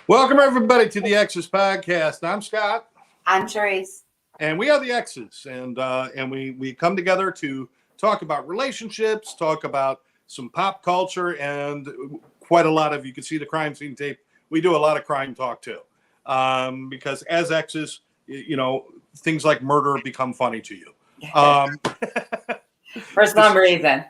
Welcome everybody to the Exes podcast. I'm Scott, I'm Therese. and we are the Exes, and we come together to talk about relationships, talk about some pop culture, and quite a lot of, you can see the crime scene tape. We do a lot of crime talk too, because as Exes, things like murder become funny to you. For some reason.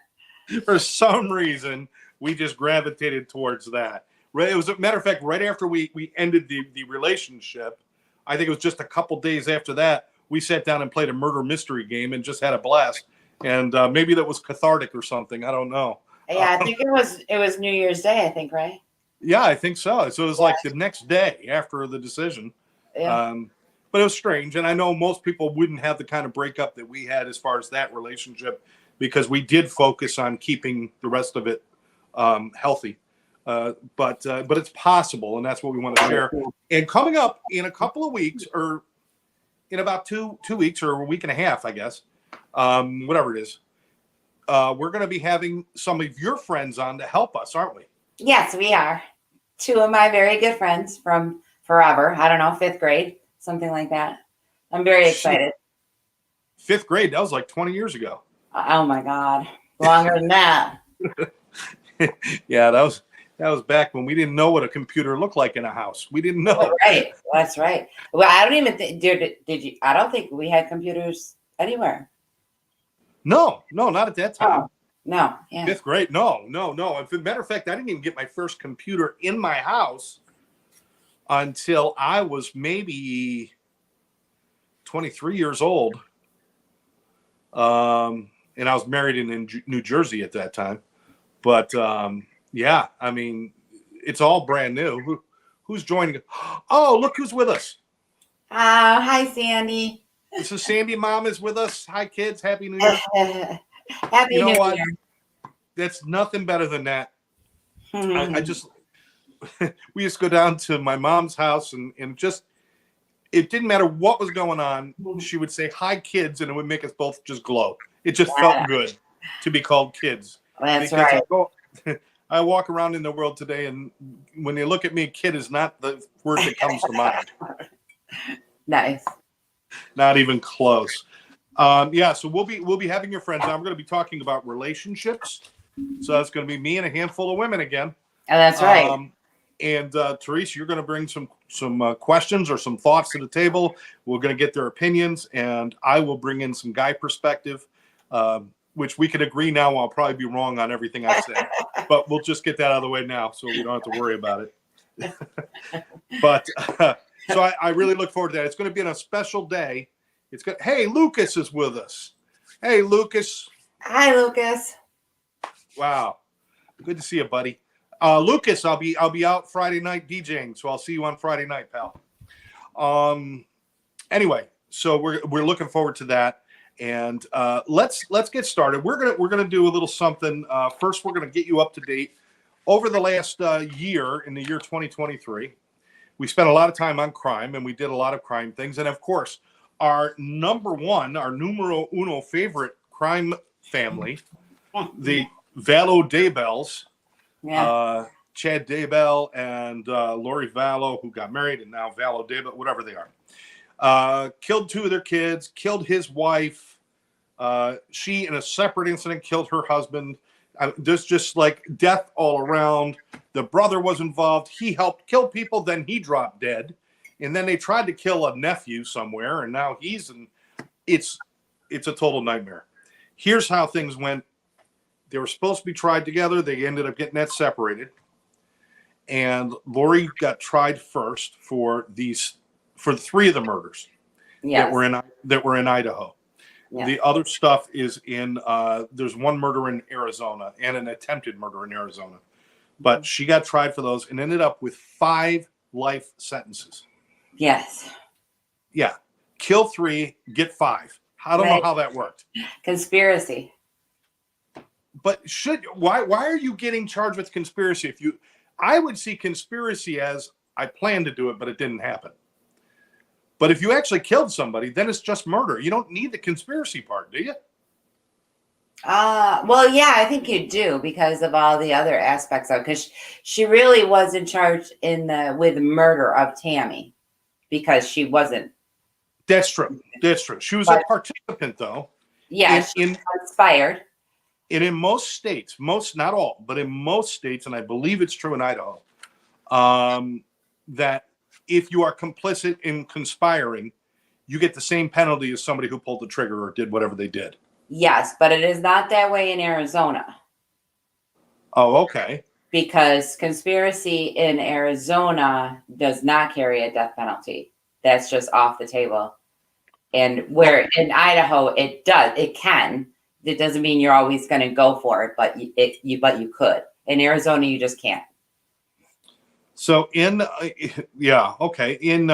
For some reason, we just gravitated towards that. It was, a matter of fact, right after we ended the relationship, I think it was just a couple days after that, we sat down and played a murder mystery game and just had a blast. And maybe that was cathartic or something. I don't know. Yeah, I think it was New Year's Day, I think, right? Yeah, I think so. So it was like the next day after the decision. Yeah. But it was strange. And I know most people wouldn't have the kind of breakup that we had as far as that relationship, because we did focus on keeping the rest of it healthy. But it's possible, and that's what we want to share. And coming up in a couple of weeks, or in about two weeks, or a week and a half, I guess, whatever it is, we're going to be having some of your friends on to help us, aren't we? Yes, we are. Two of my very good friends from forever. I don't know, fifth grade, something like that. I'm very excited. Fifth grade, that was like 20 years ago. Oh my God, longer than that. Yeah, that was back when we didn't know what a computer looked like in a house. We didn't know. Right, that's right. Well, I don't even think, did you? I don't think we had computers anywhere. No, not at that time. Oh, no, yeah. Fifth grade, no. As a matter of fact, I didn't even get my first computer in my house until I was maybe 23 years old. And I was married in New Jersey at that time. But yeah, I mean, it's all brand new. Who's joining? Oh, look who's with us. Hi, Sandy. This is Sandy. Mom is with us. Hi, kids. Happy New Year. Happy New Year. That's nothing better than that. I just, we used to go down to my mom's house and just, it didn't matter what was going on. She would say, hi, kids, and it would make us both just glow. It just felt good to be called kids. That's right. I walk around in the world today, and when they look at me, kid is not the word that comes to mind. Nice. Not even close. Yeah, so we'll be having your friends. I'm going to be talking about relationships. So that's going to be me and a handful of women again. Oh, that's right. And Therese, you're going to bring some questions or some thoughts to the table. We're going to get their opinions, and I will bring in some guy perspective, which we could agree now I'll probably be wrong on everything I say. But we'll just get that out of the way now so we don't have to worry about it. But so I really look forward to that. It's going to be on a special day. It's good. Hey, Lucas is with us. Hey, Lucas. Hi, Lucas. Wow. Good to see you, buddy. Lucas, I'll be out Friday night DJing, so I'll see you on Friday night, pal. Anyway, so we're looking forward to that, and let's get started. We're gonna do a little something. First, we're gonna get you up to date over the last year, in the year 2023. We spent a lot of time on crime, and we did a lot of crime things, and of course, our numero uno favorite crime family, the Vallow Daybells. Yeah. Chad Daybell and Lori Vallow, who got married, and now Vallow Daybell, whatever they are, killed two of their kids, killed his wife. She, in a separate incident, killed her husband. There's just like death all around. The brother was involved. He helped kill people. Then he dropped dead. And then they tried to kill a nephew somewhere, and now it's a total nightmare. Here's how things went. They were supposed to be tried together. They ended up getting that separated. And Lori got tried first for three of the murders that were in Idaho. Yeah. The other stuff is in there's one murder in Arizona and an attempted murder in Arizona. But she got tried for those and ended up with 5 life sentences. Yes. Yeah. Kill 3, get 5. I don't know how that worked. Conspiracy. But why are you getting charged with conspiracy? I would see conspiracy as I planned to do it, but it didn't happen. But if you actually killed somebody, then it's just murder. You don't need the conspiracy part, do you? Well, yeah, I think you do because of all the other aspects of because she really was in charge with the murder of Tammy because she wasn't. That's true. That's true. She was a But participant, though. yeah, In she in was inspired. and in most states, most not all, but in most states, and I believe it's true in Idaho, that if you are complicit in conspiring, you get the same penalty as somebody who pulled the trigger or did whatever they did. Yes, but it is not that way in Arizona Oh, okay. because conspiracy in Arizona does not carry a death penalty. That's just off the table. And where in Idaho it does, it can. It doesn't mean you're always going to go for it, but you could. In Arizona, you just can't. So yeah, okay. In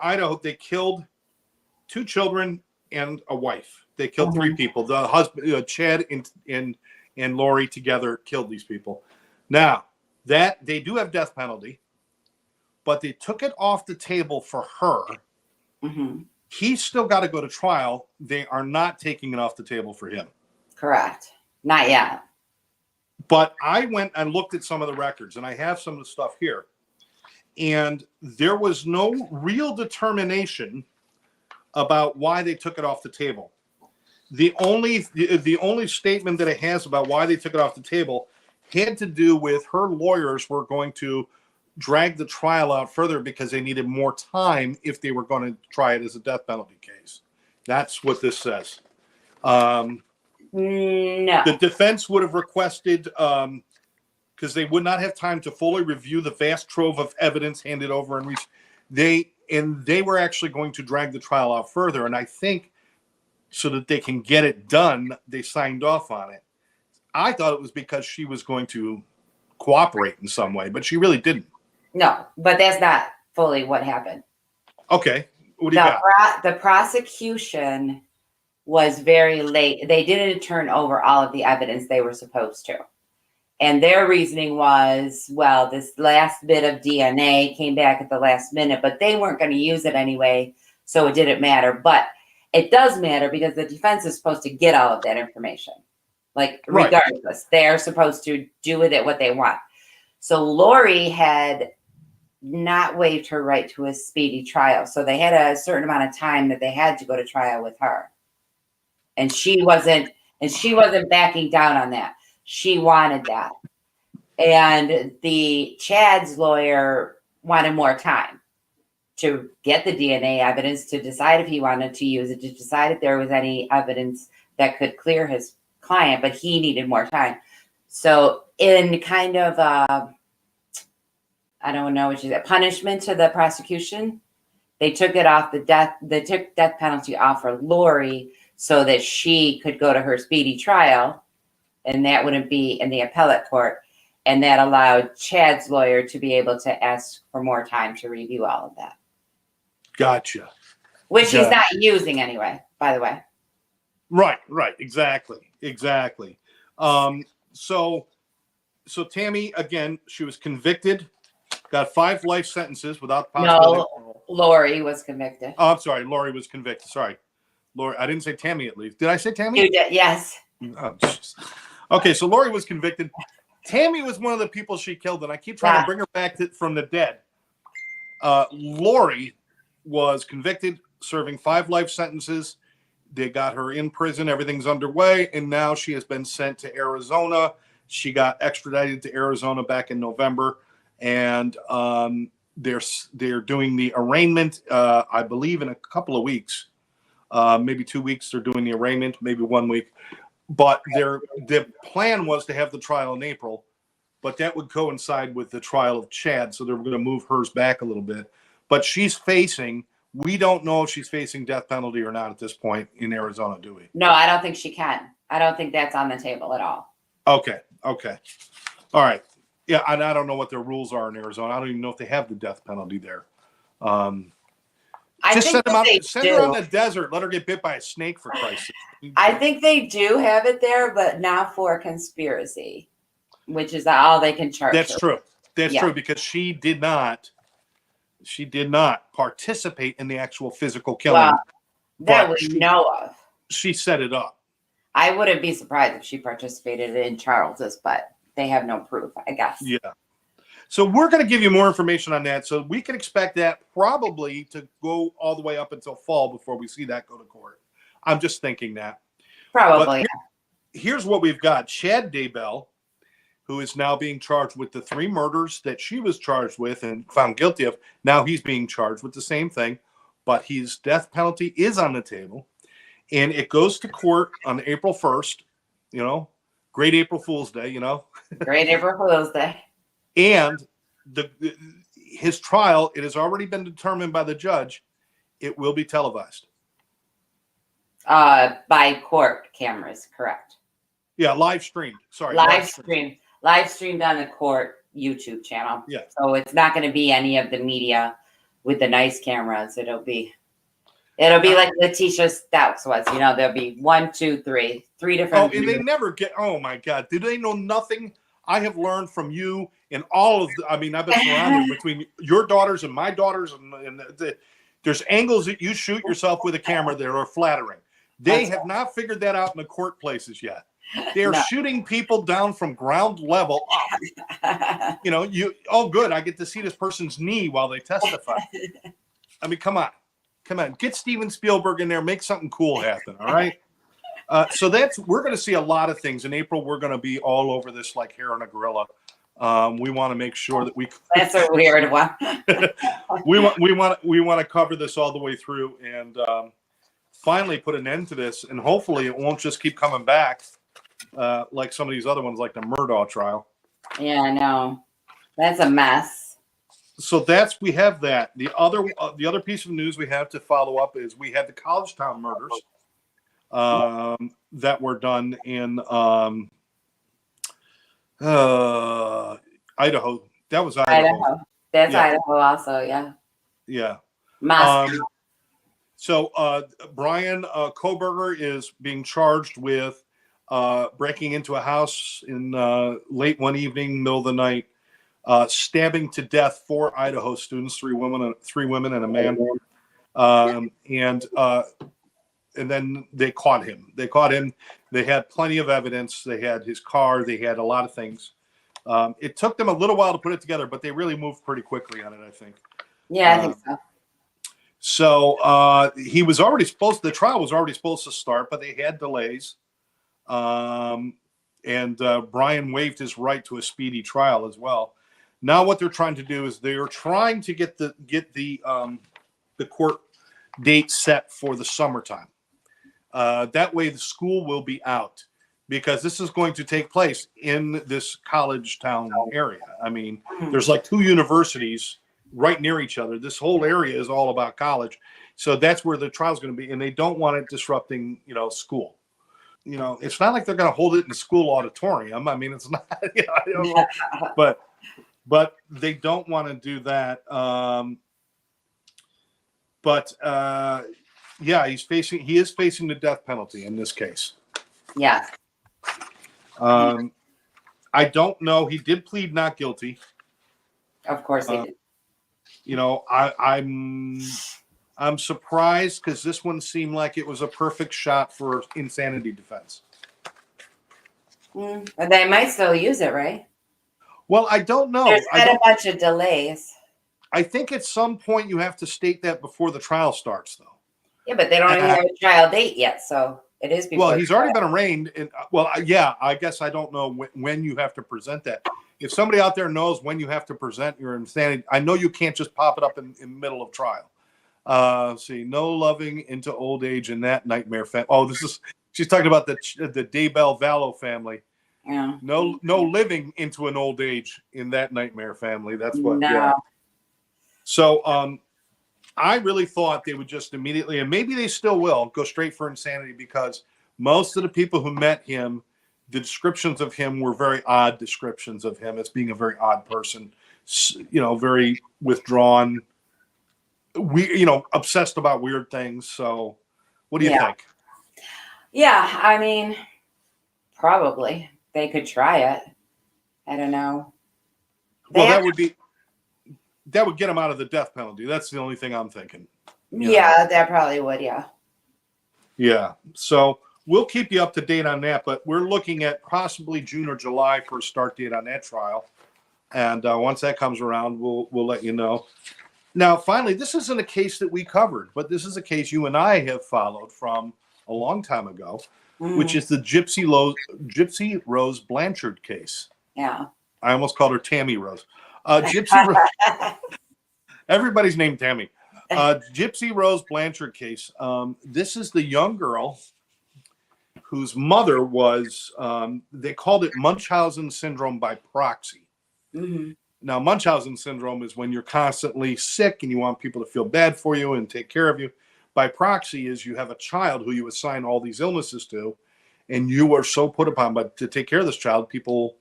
Idaho, they killed 2 children and a wife. They killed 3 people. The husband, Chad and Lori together killed these people. Now that they do have death penalty, but they took it off the table for her. Mm-hmm. He's still got to go to trial. They are not taking it off the table for him. Correct. Not yet. But I went and looked at some of the records, and I have some of the stuff here. And there was no real determination about why they took it off the table. The only statement that it has about why they took it off the table had to do with her lawyers were going to drag the trial out further because they needed more time if they were going to try it as a death penalty case. That's what this says. No. The defense would have requested, because they would not have time to fully review the vast trove of evidence handed over and they were actually going to drag the trial out further. And I think so that they can get it done, they signed off on it. I thought it was because she was going to cooperate in some way, but she really didn't. No, but that's not fully what happened. Okay. What do you got? The prosecution was very late. They didn't turn over all of the evidence they were supposed to. And their reasoning was, well, this last bit of DNA came back at the last minute, but they weren't going to use it anyway, so it didn't matter. But it does matter because the defense is supposed to get all of that information. Like, regardless, right. They're supposed to do with it what they want. So Lori had not waived her right to a speedy trial. So they had a certain amount of time that they had to go to trial with her. And she wasn't backing down on that. She wanted that. And the Chad's lawyer wanted more time to get the DNA evidence, to decide if he wanted to use it, to decide if there was any evidence that could clear his client, but he needed more time. So in kind of, I don't know what you said, punishment to the prosecution, they took death penalty off for Lori so that she could go to her speedy trial, and that wouldn't be in the appellate court. And that allowed Chad's lawyer to be able to ask for more time to review all of that. Gotcha. Which he's not using anyway, by the way. Right. Exactly. So Tammy, again, she was convicted, got 5 life sentences without possibility. No, Lori was convicted. Oh, I'm sorry. Lori was convicted. Sorry. Lori, I didn't say Tammy at least. Did I say Tammy? You did, yes. Oh, okay, so Lori was convicted. Tammy was one of the people she killed, and I keep trying to bring her back from the dead. Lori was convicted, serving 5 life sentences. They got her in prison. Everything's underway, and now she has been sent to Arizona. She got extradited to Arizona back in November, and they're doing the arraignment, I believe, in a couple of weeks. Maybe 2 weeks they're doing the arraignment, maybe 1 week. But their plan was to have the trial in April, but that would coincide with the trial of Chad, so they're going to move hers back a little bit. But we don't know if she's facing death penalty or not at this point in Arizona, do we? No, I don't think she can. I don't think that's on the table at all. Okay. All right. Yeah, and I don't know what their rules are in Arizona. I don't even know if they have the death penalty there. Just send her out in the desert. Let her get bit by a snake, for Christ's sake. I think they do have it there, but not for conspiracy, which is all they can charge. That's true. That's true, because she did not participate in the actual physical killing. Well, that we know of. She set it up. I wouldn't be surprised if she participated in Charles's, but they have no proof, I guess. Yeah. So we're going to give you more information on that. So we can expect that probably to go all the way up until fall before we see that go to court. I'm just thinking that. Probably. But here's what we've got. Chad Daybell, who is now being charged with the 3 murders that she was charged with and found guilty of. Now he's being charged with the same thing, but his death penalty is on the table. And it goes to court on April 1st, great April Fool's Day, Great April Fool's Day. And his trial, it has already been determined by the judge, it will be televised. By court cameras, correct. Yeah, live streamed. Sorry. Live streamed on the court YouTube channel. Yeah. So it's not going to be any of the media with the nice cameras. It'll be like Letitia Stouts was, there'll be 1, 2, 3 different. Oh, and they never get, oh my God, do they know nothing? I have learned from you and all of I've been surrounded between your daughters and my daughters. And there's angles that you shoot yourself with a camera that are flattering. They have not figured that out in the court places yet. They're shooting people down from ground level up. Oh, good. I get to see this person's knee while they testify. I mean, come on. Get Steven Spielberg in there. Make something cool happen. All right. So we're going to see a lot of things in April. We're going to be all over this like hair on a gorilla. We want to make sure that that's a weird one. we want to cover this all the way through and finally put an end to this. And hopefully it won't just keep coming back like some of these other ones, like the Murdaugh trial. Yeah, I know. That's a mess. So we have that. The other piece of news we have to follow up is we had the Collegetown murders that were done in Idaho. That was Idaho. That's Idaho also, yeah. Yeah. So Brian Koberger is being charged with breaking into a house in late one evening, middle of the night, stabbing to death 4 Idaho students, 3 women and a man. And then they caught him. They had plenty of evidence. They had his car. They had a lot of things. It took them a little while to put it together, but they really moved pretty quickly on it, I think. Yeah, I think so. So the trial was already supposed to start, but they had delays. And Brian waived his right to a speedy trial as well. Now what they're trying to do is they're trying to get the court date set for the summertime. That way the school will be out because this is going to take place in this college town area. I mean, there's like 2 universities right near each other. This whole area is all about college. So that's where the trial is going to be. And they don't want it disrupting, school. It's not like they're going to hold it in the school auditorium. I mean, it's not, I don't know. But they don't want to do that. He is facing the death penalty in this case. Yeah. I don't know. He did plead not guilty. Of course he did. I'm surprised because this one seemed like it was a perfect shot for insanity defense. But they might still use it, right? Well, I don't know. There's been a bunch of delays. I think at some point you have to state that before the trial starts, though. Yeah, but they don't even have a trial date yet, so it is before. Well, he's already been arraigned. I guess I don't know when you have to present that. If somebody out there knows when you have to present your insanity, I know you can't just pop it up in the middle of trial. No loving into old age in that nightmare family. Oh, she's talking about the Daybell Vallow family. Yeah. No living into an old age in that nightmare family. That's what. No. Yeah. So, I really thought they would just immediately, and maybe they still will, go straight for insanity because most of the people who met him, the descriptions of him were very odd descriptions of him as being a very odd person, very withdrawn, obsessed about weird things. So what do you think? Yeah, I mean, probably they could try it. I don't know. That would get him out of the death penalty. That's the only thing I'm thinking. Yeah, that probably would. Yeah. Yeah. So we'll keep you up to date on that, but we're looking at possibly June or July for a start date on that trial. And once that comes around, we'll let you know. Now, finally, this isn't a case that we covered, but this is a case you and I have followed from a long time ago, which is the Gypsy Rose Blanchard case. Yeah. I almost called her Tammy Rose. Gypsy Rose. Everybody's named Tammy. Gypsy Rose Blanchard case. This is the young girl whose mother was, they called it Munchausen syndrome by proxy. Mm-hmm. Now, Munchausen syndrome is when you're constantly sick and you want people to feel bad for you and take care of you. By proxy is you have a child who you assign all these illnesses to, and you are so put upon, but to take care of this child, people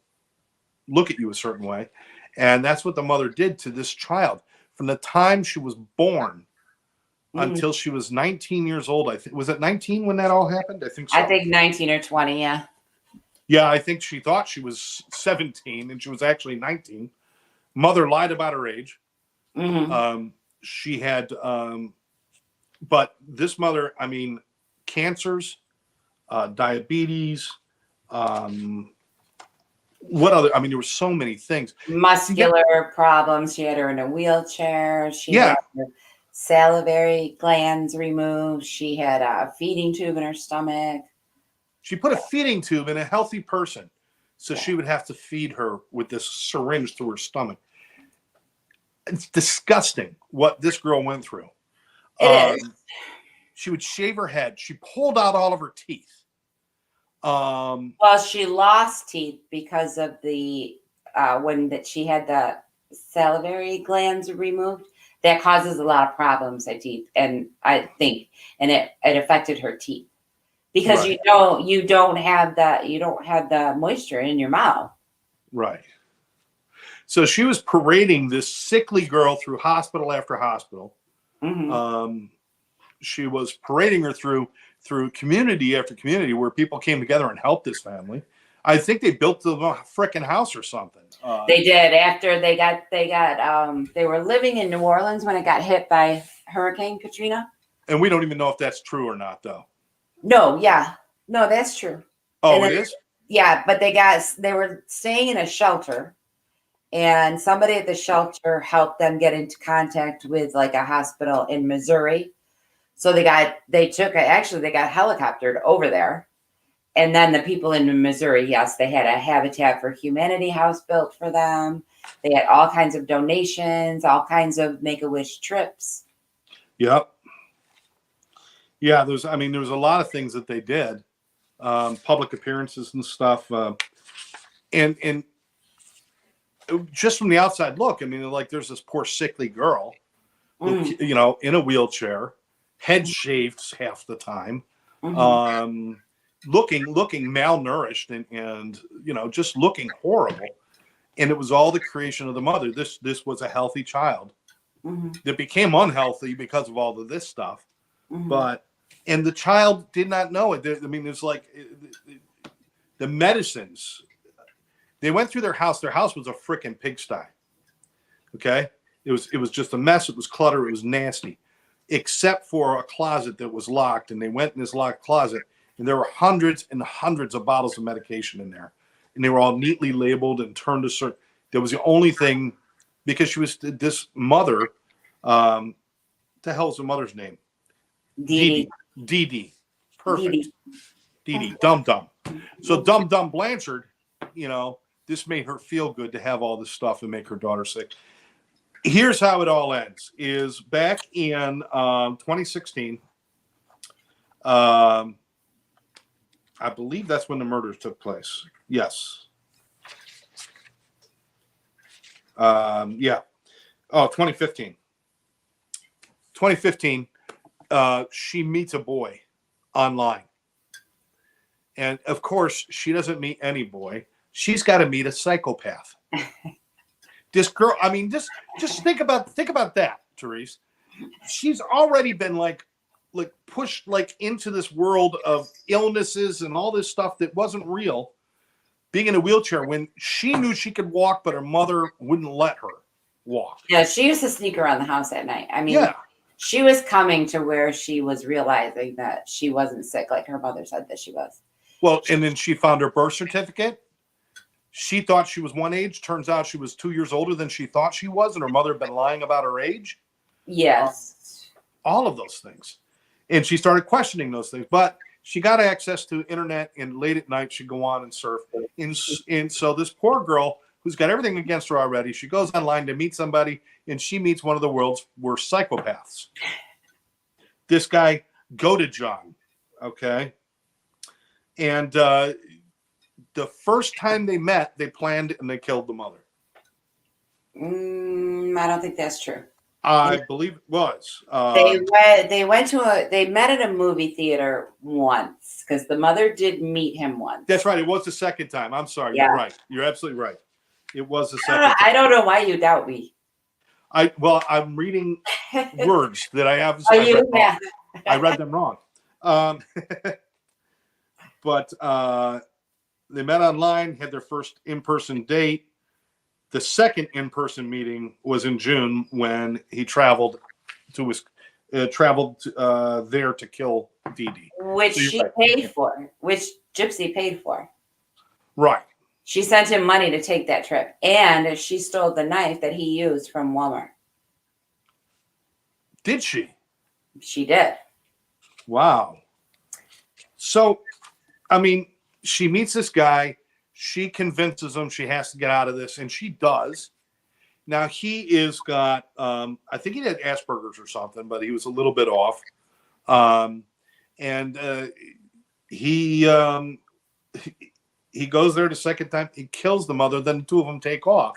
look at you a certain way. And that's what the mother did to this child. From the time she was born until she was 19 years old, I think. Was it 19 when that all happened? I think so. I think 19 or 20, yeah. Yeah, I think she thought she was 17 and she was actually 19. Mother lied about her age. Mm-hmm. She had, but this mother, I mean, cancers, diabetes, what other, I mean, there were so many things. Muscular problems. She had her in a wheelchair. She had her salivary glands removed. She had a feeding tube in her stomach. She put a feeding tube in a healthy person. So she would have to feed her with this syringe through her stomach. It's disgusting what this girl went through. It is. She would shave her head. She pulled out all of her teeth. Well, she lost teeth because of the she had the salivary glands removed. That causes a lot of problems at teeth, and I think, and it affected her teeth because you don't have the moisture in your mouth. Right. So she was parading this sickly girl through hospital after hospital. Mm-hmm. She was parading her through community after community where people came together and helped this family. I think they built the frickin' house or something. They did after they were living in New Orleans when it got hit by Hurricane Katrina. And we don't even know if that's true or not, though. No, that's true. Oh, it is? Yeah, but they were staying in a shelter, and somebody at the shelter helped them get into contact with like a hospital in Missouri. So they got helicoptered over there. And then the people in Missouri, yes, they had a Habitat for Humanity house built for them. They had all kinds of donations, all kinds of Make-A-Wish trips. Yep. Yeah, there was a lot of things that they did, public appearances and stuff. And just from the outside look, I mean, like there's this poor sickly girl, who, in a wheelchair, head shaved half the time, looking malnourished and just looking horrible. And it was all the creation of the mother. This was a healthy child that became unhealthy because of all of this stuff. And the child did not know it. I mean, there's like the medicines. They went through their house. Their house was a freaking pigsty. Okay, it was just a mess. It was clutter. It was nasty, except for a closet that was locked. And they went in this locked closet, and there were hundreds and hundreds of bottles of medication in there, and they were all neatly labeled and turned to certain. That was the only thing, because she was this mother. The hell's the mother's name? Dee Dee. Perfect. Dee. Dum Dum. So Dum Dum Blanchard, this made her feel good to have all this stuff and make her daughter sick. Here's how it all ends: is back in 2016. I believe that's when the murders took place. Yes. Yeah. Oh, 2015. 2015. She meets a boy online. And of course, she doesn't meet any boy. She's got to meet a psychopath. This girl, I mean, just think about that, Therese. She's already been like pushed like into this world of illnesses and all this stuff that wasn't real, being in a wheelchair when she knew she could walk, but her mother wouldn't let her walk. Yeah, she used to sneak around the house at night. I mean, She was coming to where she was realizing that she wasn't sick like her mother said that she was. Well, and then she found her birth certificate. She thought she was one age. Turns out she was 2 years older than she thought she was, and her mother had been lying about her age. Yes. All of those things. And she started questioning those things. But she got access to internet, and late at night she'd go on and surf. And so this poor girl who's got everything against her already, she goes online to meet somebody, and she meets one of the world's worst psychopaths. This guy, Goated John, okay? And the first time they met, they planned and they killed the mother. I don't think that's true. I believe it was. They met at a movie theater once because the mother did meet him once. That's right. It was the second time. I'm sorry. Yeah. You're right. You're absolutely right. It was the second time. I don't know why you doubt me. I'm reading words that I have. I read them wrong. But they met online, had their first in-person date. The second in-person meeting was in June when he traveled there to kill Dee Dee. Which she paid for, which Gypsy paid for. Right. She sent him money to take that trip. And she stole the knife that he used from Walmart. Did she? She did. Wow. So, I mean, she meets this guy. She convinces him she has to get out of this, and she does. Now, he is got, I think he had Asperger's or something, but he was a little bit off. He goes there the second time. He kills the mother. Then the two of them take off,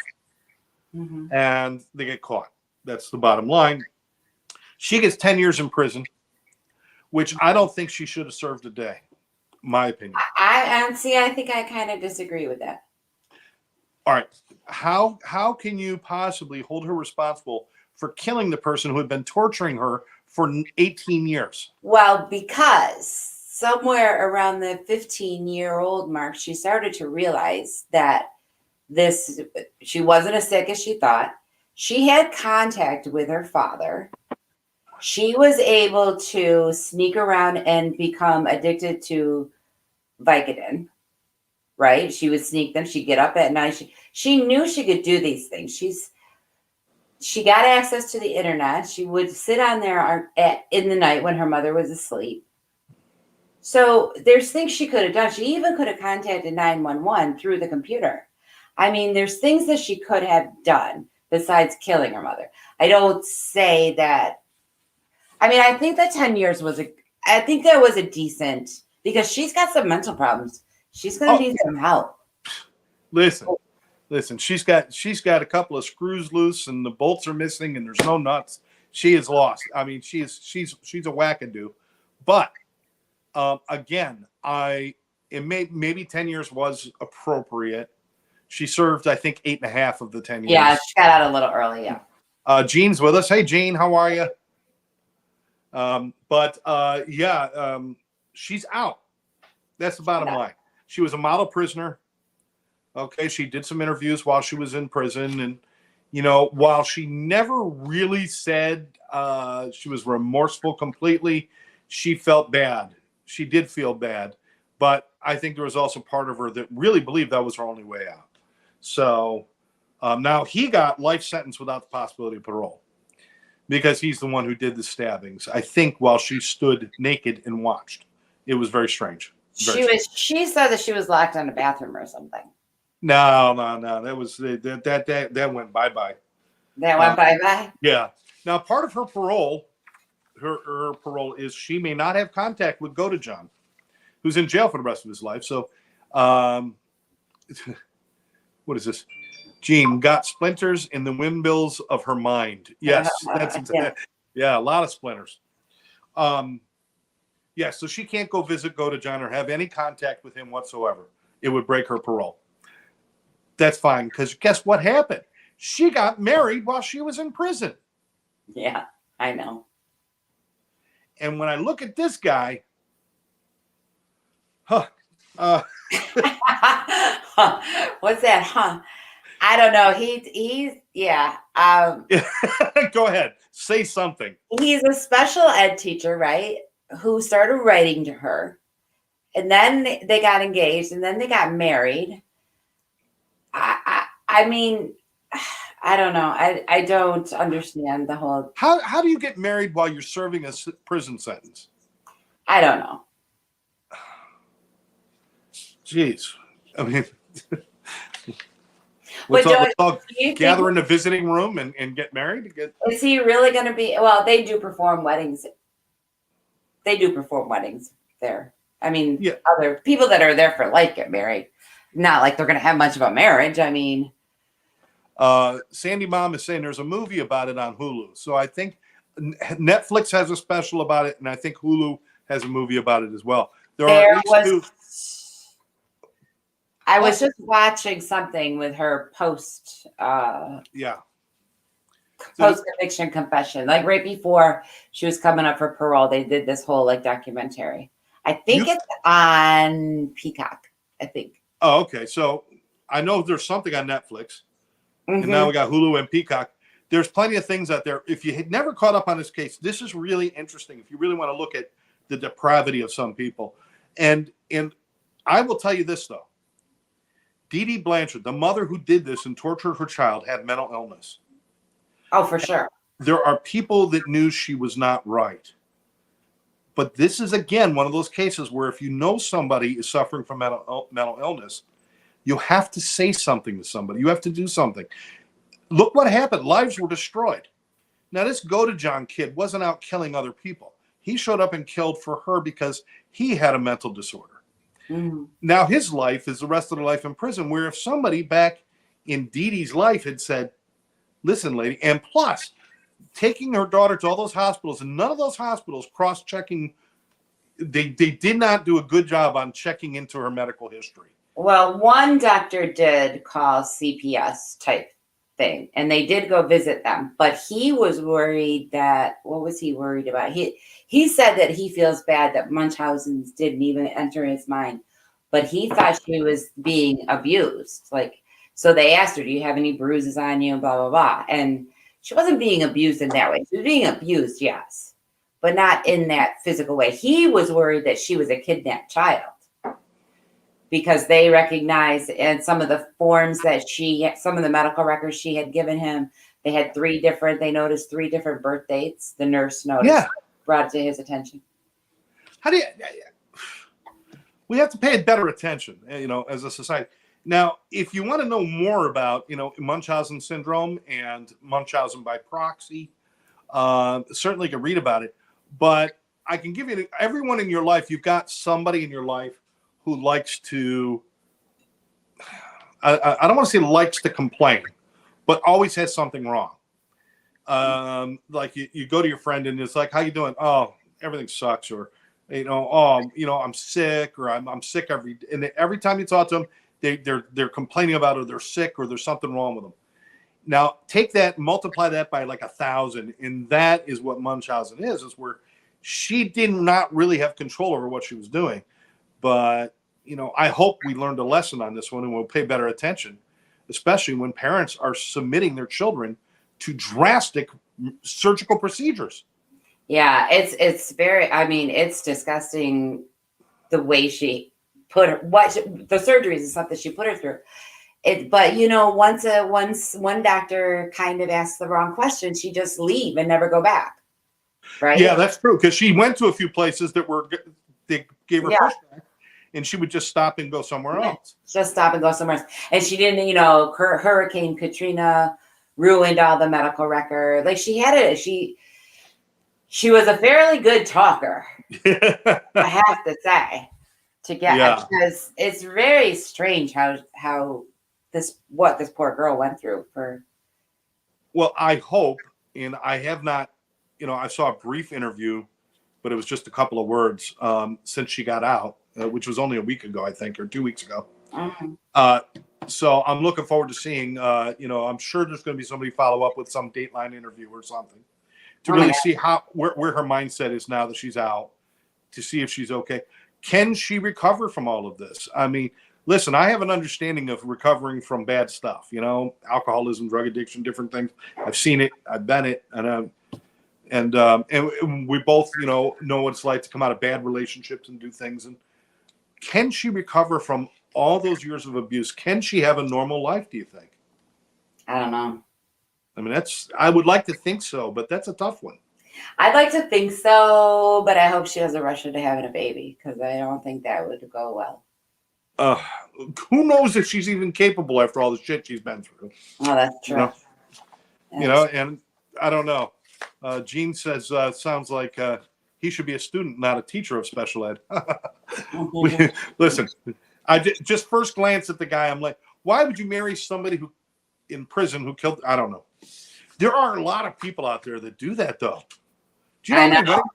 and they get caught. That's the bottom line. She gets 10 years in prison, which I don't think she should have served a day. My opinion. I think I kind of disagree with that. All right. How can you possibly hold her responsible for killing the person who had been torturing her for 18 years? Well, because somewhere around the 15-year-old mark, she started to realize that she wasn't as sick as she thought. She had contact with her father. She was able to sneak around and become addicted to Vicodin, right? She would sneak them. She'd get up at night. She knew she could do these things. She got access to the internet. She would sit on there in the night when her mother was asleep. So there's things she could have done. She even could have contacted 911 through the computer. I mean, there's things that she could have done besides killing her mother. I don't say that. I mean, I think that 10 years I think that was a decent, because she's got some mental problems. She's going to need some help. Listen, she's got a couple of screws loose and the bolts are missing and there's no nuts. She is lost. I mean, she's a wackadoo. But again, maybe 10 years was appropriate. She served, I think, 8.5 of the 10 years. Yeah, she got out a little early, yeah. Jean's with us. Hey, Jean, how are you? She's out. That's the bottom line. She was a model prisoner. Okay, she did some interviews while she was in prison, and while she never really said she was remorseful completely, she felt bad. She did feel bad, but I think there was also part of her that really believed that was her only way out. So now he got life sentence without the possibility of parole, because he's the one who did the stabbings, I think, while she stood naked and watched. It was very strange. She said that she was locked in a bathroom or something. No. That was that went bye-bye. That went bye-bye? Yeah. Now, part of her parole, her parole is she may not have contact with Goated John, who's in jail for the rest of his life. So, what is this? Jean got splinters in the windmills of her mind. Yes, that's exactly. Yeah, a lot of splinters. So she can't go visit Goated John or have any contact with him whatsoever. It would break her parole. That's fine, because guess what happened? She got married while she was in prison. Yeah, I know. And when I look at this guy, what's that, huh? I don't know. He's yeah. Go ahead. Say something. He's a special ed teacher, right? Who started writing to her, and then they got engaged, and then they got married. I mean, I don't know. I don't understand the whole. How do you get married while you're serving a prison sentence? I don't know. Jeez. I mean, But let's all do you gather think, in a visiting room and get married? is he really going to be? Well, they do perform weddings. They do perform weddings there. I mean, Yeah. other people that are there for life get married. Not like they're going to have much of a marriage. I mean, Sandy Mom is saying there's a movie about it on Hulu. So I think Netflix has a special about it, and I think Hulu has a movie about it as well. I was just watching something with her post conviction confession, like right before she was coming up for parole. They did this whole like documentary. I think it's on Peacock. I think. Oh, okay. So I know there's something on Netflix, Mm-hmm. and now we got Hulu and Peacock. There's plenty of things out there. If you had never caught up on this case, this is really interesting. If you really want to look at the depravity of some people, and I will tell you this though. Dee Dee Blanchard, the mother who did this and tortured her child, had mental illness. Oh, for sure. There are people that knew she was not right. But this is, again, one of those cases where if you know somebody is suffering from mental illness, you have to say something to somebody. You have to do something. Look what happened. Lives were destroyed. Now, this John kid wasn't out killing other people. He showed up and killed for her because he had a mental disorder. Mm-hmm. Now his life is the rest of the life in prison, where if somebody back in Dee Dee's life had said, listen, lady, and plus taking her daughter to all those hospitals, and none of those hospitals cross-checking, they did not do a good job on checking into her medical history. Well, one doctor did call CPS type thing, and they did go visit them, but he was worried that, what was he worried about? He said that he feels bad that Munchausen's didn't even enter his mind, but he thought she was being abused. Like, so they asked her, do you have any bruises on you? Blah, blah, blah. And she wasn't being abused in that way. She was being abused, yes, but not in that physical way. He was worried that she was a kidnapped child because they recognized in some of the forms that some of the medical records she had given him, they noticed 3 different birth dates. The nurse noticed, brought it to his attention. We have to pay better attention, as a society. Now, if you want to know more about, Munchausen syndrome and Munchausen by proxy, certainly you can read about it. But I can give you everyone in your life. You've got somebody in your life who likes to, I don't want to say likes to complain, but always has something wrong. Like you go to your friend and it's like, how you doing? Oh, everything sucks. Or, I'm sick, or I'm sick every time you talk to them, they're complaining about, or they're sick, or there's something wrong with them. Now take that, multiply that by like 1,000. And that is what Munchausen is where she did not really have control over what she was doing. But, I hope we learned a lesson on this one, and we'll pay better attention, especially when parents are submitting their children to drastic surgical procedures. Yeah, it's very, it's disgusting the way she put her, the surgeries and stuff that she put her through. But once one doctor kind of asked the wrong question, she just leave and never go back. Right? Yeah, that's true. Because she went to a few places they gave her pushback, and she would just stop and go somewhere else. Just stop and go somewhere else. And she didn't, Hurricane Katrina ruined all the medical record. Like she was a fairly good talker, I have to say, because it's very strange how what this poor girl went through for. Well, I hope, and I have not, I saw a brief interview, but it was just a couple of words since she got out, which was only a week ago, I think, or 2 weeks ago. Mm-hmm. So I'm looking forward to seeing, I'm sure there's going to be somebody follow up with some Dateline interview or something to really see where her mindset is now that she's out, to see if she's okay. Can she recover from all of this? I mean, listen, I have an understanding of recovering from bad stuff, alcoholism, drug addiction, different things. I've seen it, I've been it, and we both, know what it's like to come out of bad relationships and do things. And can she recover from all those years of abuse? Can she have a normal life, do you think? I don't know. I mean, I would like to think so, but that's a tough one. I'd like to think so, but I hope she doesn't rush into having a baby, because I don't think that would go well. Who knows if she's even capable after all the shit she's been through? Oh, that's true. And I don't know. Gene says, sounds like he should be a student, not a teacher of special ed. Listen, I just first glance at the guy, I'm like, why would you marry somebody who in prison who killed? I don't know. There are a lot of people out there that do that, though. Do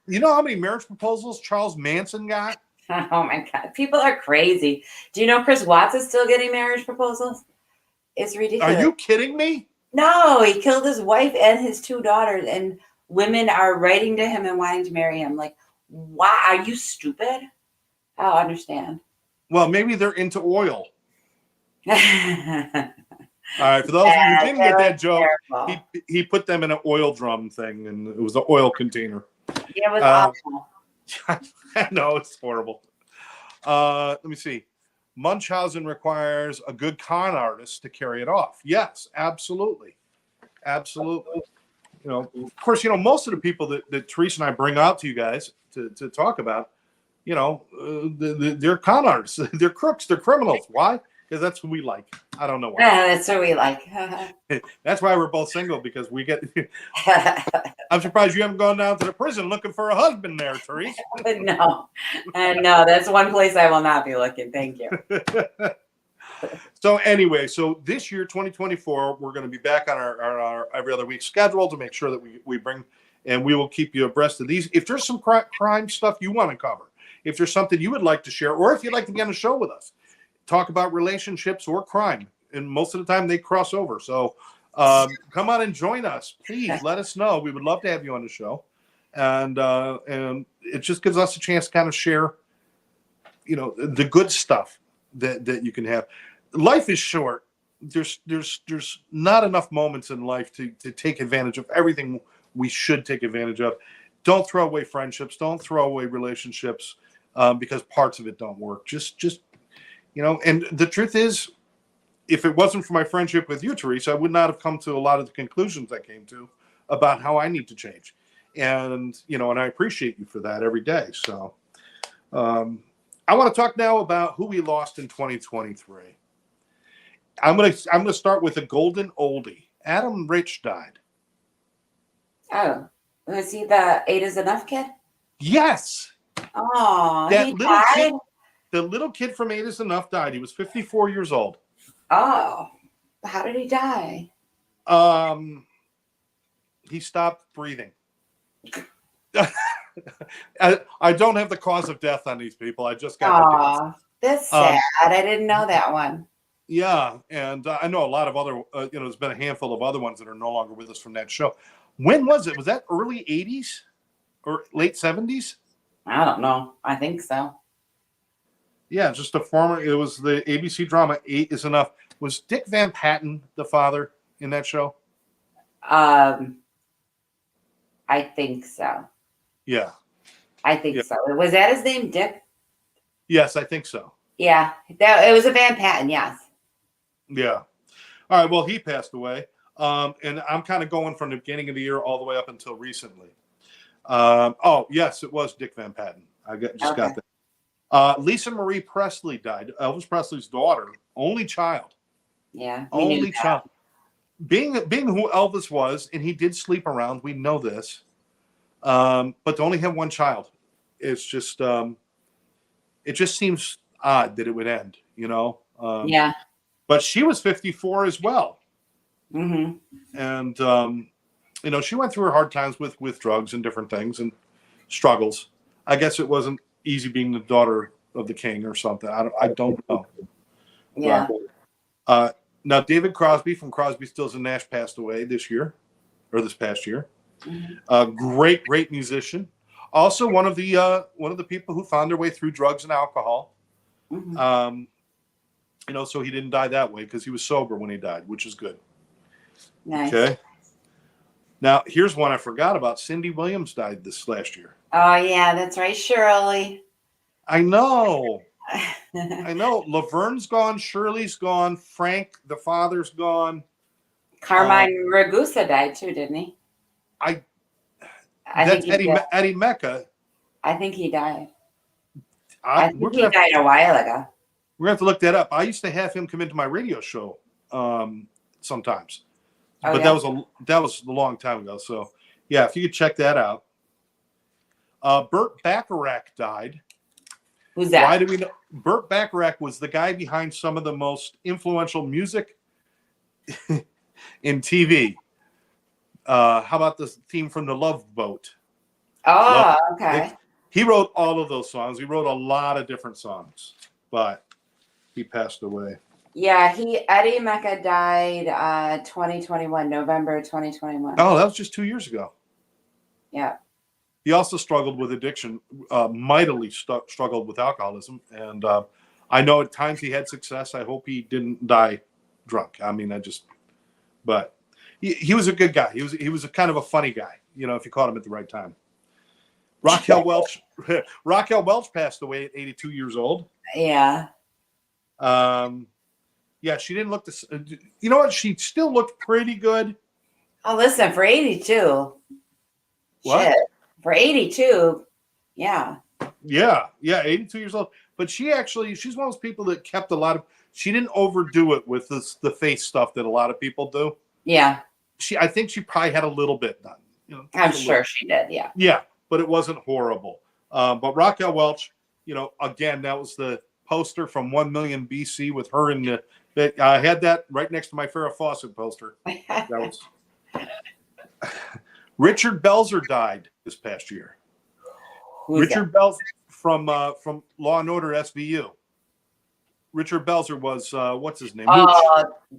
you know how many marriage proposals Charles Manson got? Oh my God. People are crazy. Do you know Chris Watts is still getting marriage proposals? It's ridiculous. Are you kidding me? No, he killed his wife and his 2 daughters, and women are writing to him and wanting to marry him. Like, why? Are you stupid? I don't understand. Well, maybe they're into oil. All right, for those of you who didn't get that joke, he put them in an oil drum thing, and it was an oil container. Yeah, it was awful. No, it's horrible. Let me see. Munchausen requires a good con artist to carry it off. Yes, absolutely. Absolutely. Of course, most of the people that Therese and I bring out to you guys to talk about, they're con artists. They're crooks. They're criminals. Why? Because that's who we like. I don't know why. That's what we like. That's why we're both single, because we get. I'm surprised you haven't gone down to the prison looking for a husband there, Therese. No, that's one place I will not be looking. Thank you. So anyway, this year, 2024, we're going to be back on our every other week schedule to make sure that we bring, and we will keep you abreast of these. If there's some crime stuff you want to cover, if there's something you would like to share, or if you'd like to be on the show with us, talk about relationships or crime, and most of the time they cross over. So come on and join us, please. Let us know. We would love to have you on the show, and it just gives us a chance to kind of share, the good stuff that you can have. Life is short. There's not enough moments in life to take advantage of everything we should take advantage of. Don't throw away friendships. Don't throw away relationships because parts of it don't work. Just and the truth is, if it wasn't for my friendship with you, Therese, I would not have come to a lot of the conclusions I came to about how I need to change. And, and I appreciate you for that every day. So I want to talk now about who we lost in 2023. I'm going to start with a golden oldie. Adam Rich died. Oh, was he the 8 is Enough kid? Yes. Oh, that he little died? kid. The little kid from 8 is Enough died. He was 54 years old. Oh, how did he die? He stopped breathing. I don't have the cause of death on these people. I just got the death. That's sad. I didn't know that one. Yeah, and I know a lot of other, there's been a handful of other ones that are no longer with us from that show. When was it? Was that early 80s or late 70s? I don't know. I think so. Yeah, just it was the ABC drama 8 is Enough. Was Dick Van Patten the father in that show? I think so. Yeah. I think so. Was that his name, Dick? Yes, I think so. Yeah, it was a Van Patten, yes. Yeah. All right, well, he passed away. And I'm kind of going from the beginning of the year all the way up until recently. Yes, it was Dick Van Patten. Got that. Lisa Marie Presley died. Elvis Presley's daughter, only child. Yeah. Only child. Being who Elvis was, and he did sleep around, we know this. But to only have one child, it's just it just seems odd that it would end, yeah. But she was 54 as well. Mm-hmm. And she went through her hard times with drugs and different things and struggles. I guess it wasn't easy being the daughter of the king or something. I don't know. Yeah. Now David Crosby from Crosby, Stills and Nash passed away this past year. Mm-hmm. Great musician. Also one of the people who found their way through drugs and alcohol. Mm-hmm. So he didn't die that way because he was sober when he died, which is good. Nice. Okay. Now, here's one I forgot about. Cindy Williams died this last year. Oh, yeah, that's right, Shirley. I know. Laverne's gone. Shirley's gone. Frank, the father's gone. Carmine Ragusa died too, didn't he? That's Eddie Mecca. I think he died. I think he died a while ago. We're going to have to look that up. I used to have him come into my radio show sometimes. But that was a long time ago. So, yeah, if you could check that out. Burt Bacharach died. Who's that? Why do we know? Burt Bacharach was the guy behind some of the most influential music in TV. How about the theme from The Love Boat? Oh, okay. He wrote all of those songs. He wrote a lot of different songs, but he passed away. Yeah, Eddie Mecca died 2021, November 2021. Oh, that was just 2 years ago. Yeah. He also struggled with addiction, mightily struggled with alcoholism. And I know at times he had success. I hope he didn't die drunk. I mean, but he was a good guy. He was a kind of a funny guy, if you caught him at the right time. Raquel Welch passed away at 82 years old. Yeah. Yeah, she didn't look you know what? She still looked pretty good. Oh, listen, for 82. What? Shit. For 82, yeah. Yeah, 82 years old. But she's one of those people that kept she didn't overdo it with the face stuff that a lot of people do. Yeah. I think she probably had a little bit done. I'm sure she did, yeah. Yeah, but it wasn't horrible. But Raquel Welch, again, that was the poster from 1 million BC with her in I had that right next to my Farrah Fawcett poster. That was Richard Belzer died this past year. Richard Belzer from Law and Order SVU. Richard Belzer was what's his name?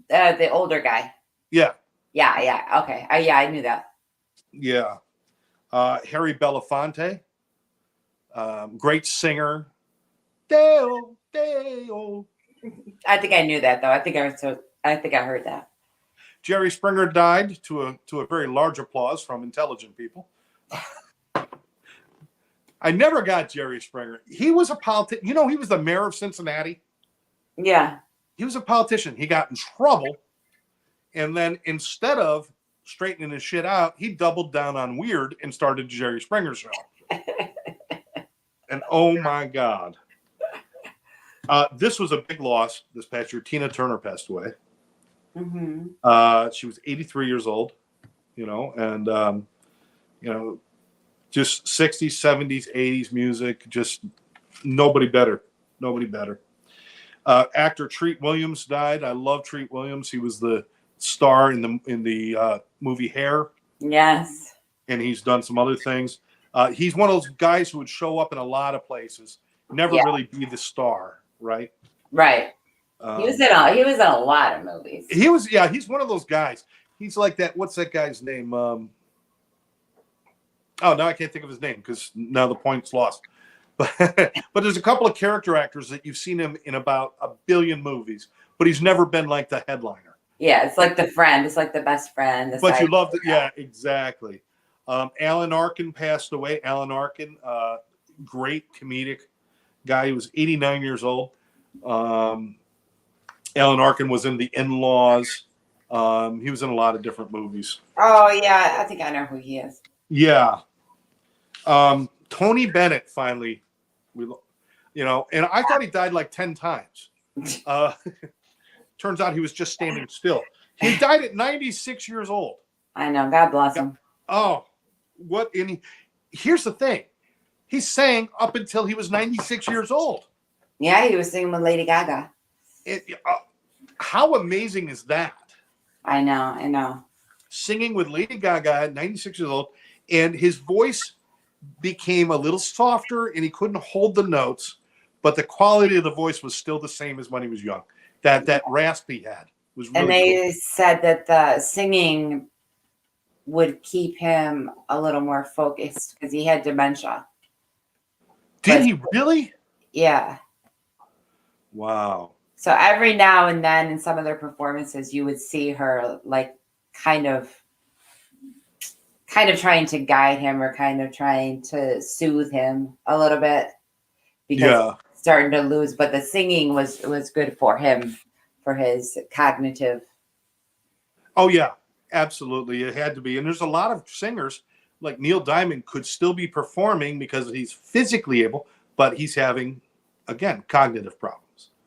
The older guy. Yeah. Yeah. Okay. I knew that. Yeah. Harry Belafonte, great singer. Deo. I think I knew that though. I think I heard that. Jerry Springer died to a very large applause from intelligent people. I never got Jerry Springer. He was a politician. He was the mayor of Cincinnati. Yeah. He was a politician. He got in trouble. And then instead of straightening his shit out, he doubled down on weird and started Jerry Springer show. And oh my God. This was a big loss this past year. Tina Turner passed away. Mm-hmm. She was 83 years old, and, just 60s, 70s, 80s music, just nobody better. Actor Treat Williams died. I love Treat Williams. He was the star in the movie Hair. Yes. And he's done some other things. He's one of those guys who would show up in a lot of places, never really be the star, right? Right. He was in a lot of movies. He's one of those guys. He's like that. What's that guy's name? Now I can't think of his name because now the point's lost. But there's a couple of character actors that you've seen him in about 1 billion movies, but he's never been like the headliner. Yeah, it's like the friend. It's like the best friend. But you loved it. Yeah, exactly. Alan Arkin passed away. Alan Arkin, great comedic guy. He was 89 years old. Alan Arkin was in The In-Laws. He was in a lot of different movies. Oh, yeah. I think I know who he is. Yeah. Tony Bennett finally, and I thought he died like 10 times. Turns out he was just standing still. He died at 96 years old. I know. God bless him. Oh, here's the thing. He sang up until he was 96 years old. Yeah, he was singing with Lady Gaga. How amazing is that? I know. Singing with Lady Gaga at 96 years old, and his voice became a little softer, and he couldn't hold the notes, but the quality of the voice was still the same as when he was young. That rasp he had was really And they cool. said that the singing would keep him a little more focused because he had dementia. Did he really? Yeah. Wow. So every now and then in some of their performances, you would see her like kind of trying to guide him or kind of trying to soothe him a little bit because Yeah. he's starting to lose. But the singing was good for him, for his cognitive. Oh yeah, absolutely. It had to be. And there's a lot of singers like Neil Diamond could still be performing because he's physically able, but he's having, again, cognitive problems.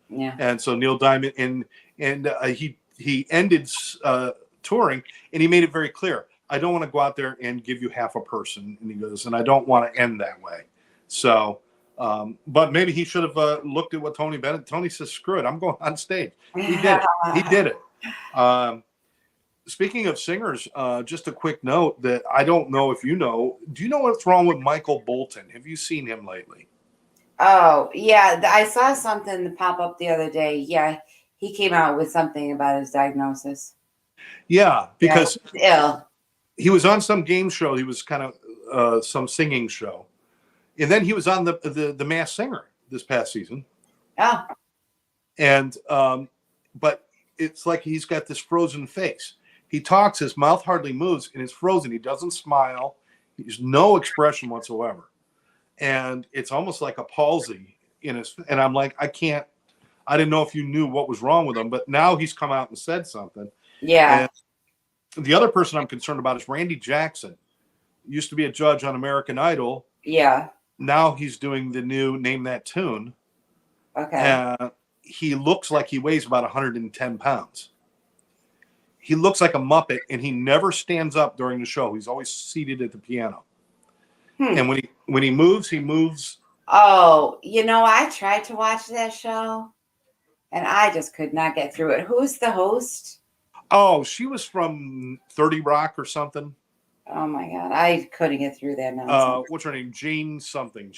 Yeah. And so Neil Diamond he ended touring, and he made it very clear. I don't want to go out there and give you half a person. And he goes, and I don't want to end that way. So, but maybe he should have looked at what Tony Bennett. Tony says, "Screw it, I'm going on stage." He did it. He did it. Speaking of singers, just a quick note that I don't know if you know. Do you know what's wrong with Michael Bolton? Have you seen him lately? Oh, yeah. I saw something pop up the other day. Yeah. He came out with something about his diagnosis. Yeah, because he's ill. He was on some game show. He was kind of some singing show. And then he was on the Masked Singer this past season. Oh. And but it's like he's got this frozen face. He talks, his mouth hardly moves, and it's frozen. He doesn't smile. There's no expression whatsoever. And it's almost like a palsy in his. And I'm like, I didn't know if you knew what was wrong with him, but now he's come out and said something. Yeah. And the other person I'm concerned about is Randy Jackson. Used to be a judge on American Idol. Yeah. Now he's doing the new Name That Tune. Okay. He looks like he weighs about 110 pounds. He looks like a Muppet, and he never stands up during the show. He's always seated at the piano. And when he moves, he moves. Oh, I tried to watch that show, and I just could not get through it. Who's the host? Oh, she was from 30 Rock or something. Oh my God, I couldn't get through that nonsense. What's her name? Jane something.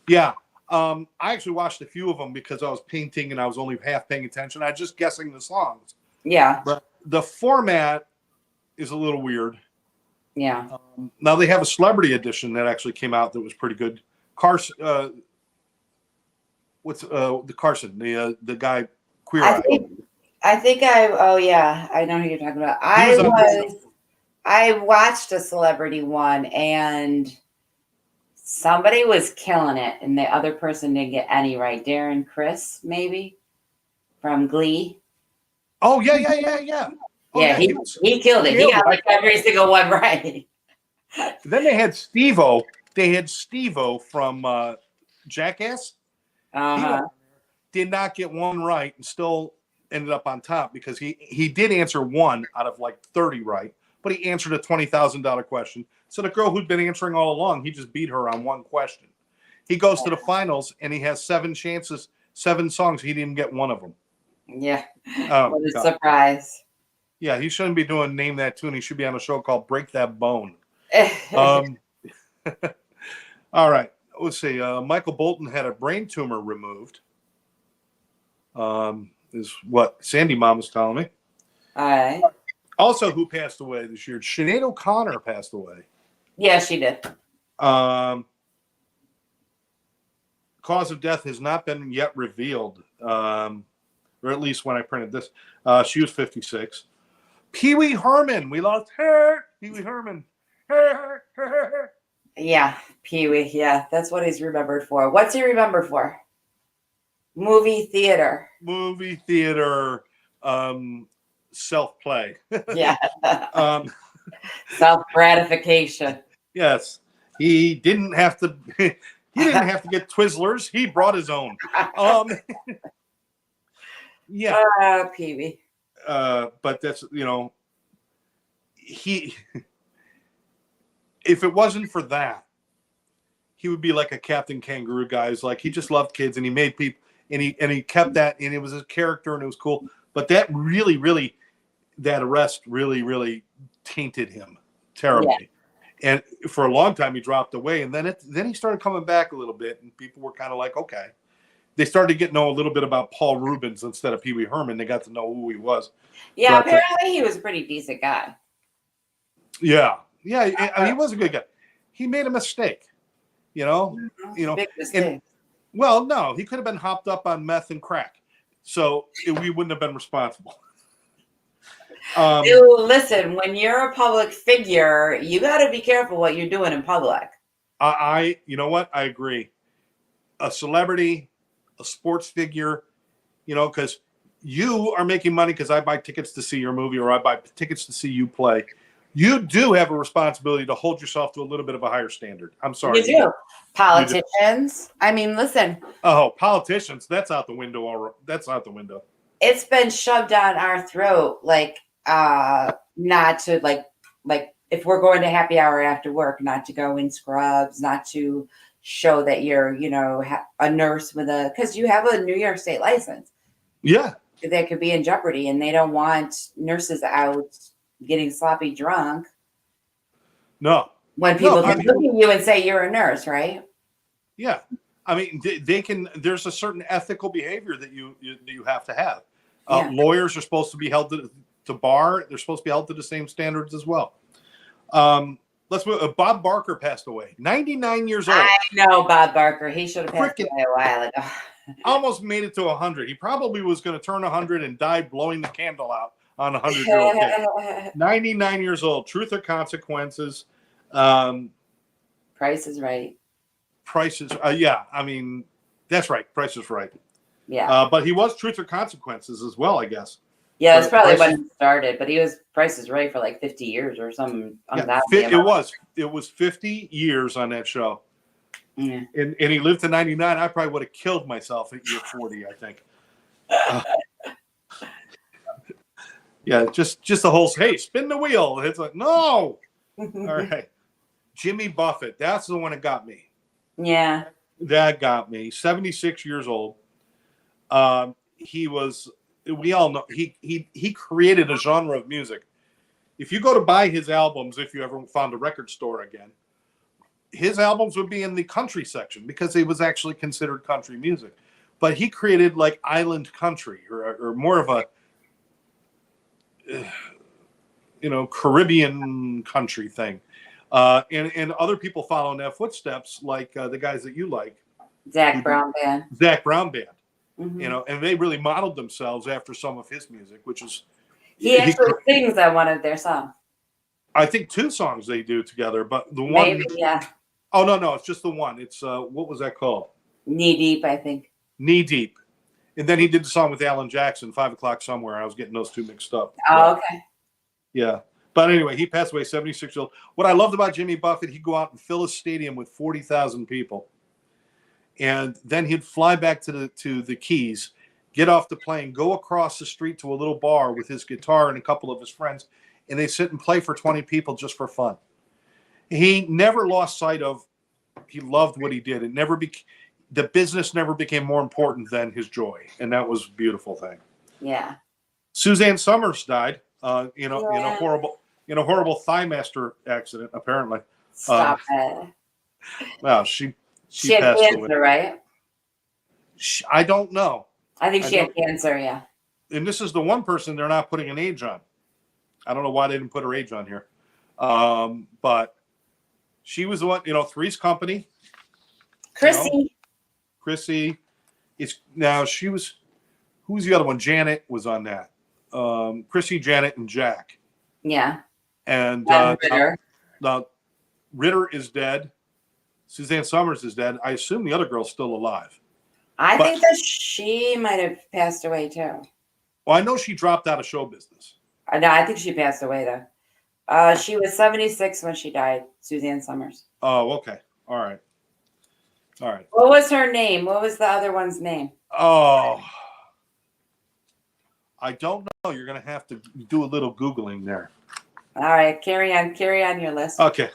Yeah. I actually watched a few of them because I was painting and I was only half paying attention. I was just guessing the songs. Yeah. But the format is a little weird. Yeah. Now they have a celebrity edition that actually came out that was pretty good. Carson, the Carson, the guy Queer Eye. Oh yeah, I know who you're talking about. I watched a celebrity one, and somebody was killing it, and the other person didn't get any right. Darren Criss, maybe, from Glee. Oh yeah. Oh, yeah, he killed it. He got like every single one right. Then they had Steve-O. They had Steve-O from Jackass. Uh-huh. He did not get one right and still ended up on top because he did answer one out of like 30 right, but he answered a $20,000 question. So the girl who'd been answering all along, he just beat her on one question. He goes to the finals and he has 7 chances, 7 songs. He didn't get one of them. Yeah. Oh, what a surprise. Yeah, he shouldn't be doing Name That Tune. He should be on a show called Break That Bone. All right. Let's see. Michael Bolton had a brain tumor removed. Is what Sandy Mom was telling me. All right. Also, who passed away this year? Sinead O'Connor passed away. Yeah, she did. Cause of death has not been yet revealed, or at least when I printed this. She was 56. Pee Wee Herman. We lost her. Pee Wee Herman. Yeah, Pee Wee. Yeah, that's what he's remembered for. What's he remembered for? Movie theater. Self-play. Yeah. Self-gratification. Yes. He didn't have to get Twizzlers. He brought his own. Yeah. Pee Wee. But that's, if it wasn't for that, he would be like a Captain Kangaroo guy. He's like, he just loved kids and he made people and he kept that, and it was his character and it was cool. But that that arrest really tainted him terribly. Yeah. And for a long time he dropped away, and then he started coming back a little bit, and people were kind of like, okay. They started to get to know a little bit about Paul Rubens instead of Pee Wee Herman. They got to know who he was. Yeah, but, apparently he was a pretty decent guy. Yeah, he was a good guy. He made a mistake, Big mistake. Well, no, he could have been hopped up on meth and crack. So we wouldn't have been responsible. Listen, when you're a public figure, you got to be careful what you're doing in public. You know what? I agree. A celebrity, a sports figure, because you are making money because I buy tickets to see your movie or I buy tickets to see you play. You do have a responsibility to hold yourself to a little bit of a higher standard. I'm sorry. You do. Politicians. I mean, listen. Oh, politicians. That's out the window. That's out the window. It's been shoved down our throat, not to like if we're going to happy hour after work, not to go in scrubs, not to show that you're, a nurse because you have a New York State license. Yeah. That could be in jeopardy, and they don't want nurses out getting sloppy drunk. No. When people look at you and say you're a nurse, right? Yeah. I mean, they can. There's a certain ethical behavior that you have to have. Yeah. Lawyers are supposed to be held to bar. They're supposed to be held to the same standards as well. Let's move. Bob Barker passed away, 99 years old. I know Bob Barker. He should have passed away a while ago. Almost made it to 100. He probably was going to turn 100 and died blowing the candle out on 100-year-old day. 99 years old. Truth or Consequences. Price is Right. Yeah. I mean, that's right. Price is Right. Yeah. But he was Truth or Consequences as well, I guess. Yeah, that's probably when he started. But he was Price is Right for like 50 years or something. Yeah, it was 50 years on that show. Yeah. And he lived to 99. I probably would have killed myself at year 40, I think. Yeah, just the whole, hey, spin the wheel. It's like, no. All right. Jimmy Buffett. That's the one that got me. Yeah. That got me. 76 years old. He was, we all know, he created a genre of music. If you go to buy his albums, if you ever found a record store again, his albums would be in the country section because he was actually considered country music. But he created like island country or more of a, Caribbean country thing. And other people follow in that footsteps, like the guys that you like. Zach Brown Band. Mm-hmm. And they really modeled themselves after some of his music, which is. He actually sings on one of their songs. I think 2 songs they do together, but the one. Maybe, yeah. Oh, no, it's just the one. It's, what was that called? Knee Deep, I think. Knee Deep. And then he did the song with Alan Jackson, 5 O'Clock Somewhere. I was getting those 2 mixed up. Oh, okay. Yeah. But anyway, he passed away 76 years old. What I loved about Jimmy Buffett, he'd go out and fill a stadium with 40,000 people. And then he'd fly back to the Keys, get off the plane, go across the street to a little bar with his guitar and a couple of his friends, and they sit and play for 20 people just for fun. He never lost sight of, he loved what he did. The business never became more important than his joy. And that was a beautiful thing. Yeah. Suzanne Summers died, in a horrible Thighmaster accident, apparently. Stop it. Well, she had passed cancer, away. right? I don't know. I think she had cancer, yeah. And this is the one person they're not putting an age on. I don't know why they didn't put her age on here. But she was the one, Three's Company. Chrissy. Who's the other one? Janet was on that. Chrissy, Janet, and Jack. Yeah. And Ritter. Ritter is dead. Suzanne Summers is dead. I assume the other girl's still alive. I think that she might have passed away too. Well, I know she dropped out of show business. No, I think she passed away though. She was 76 when she died, Suzanne Summers. Oh, okay. All right. What was her name? What was the other one's name? Oh, I don't know. You're going to have to do a little Googling there. All right. Carry on your list. Okay.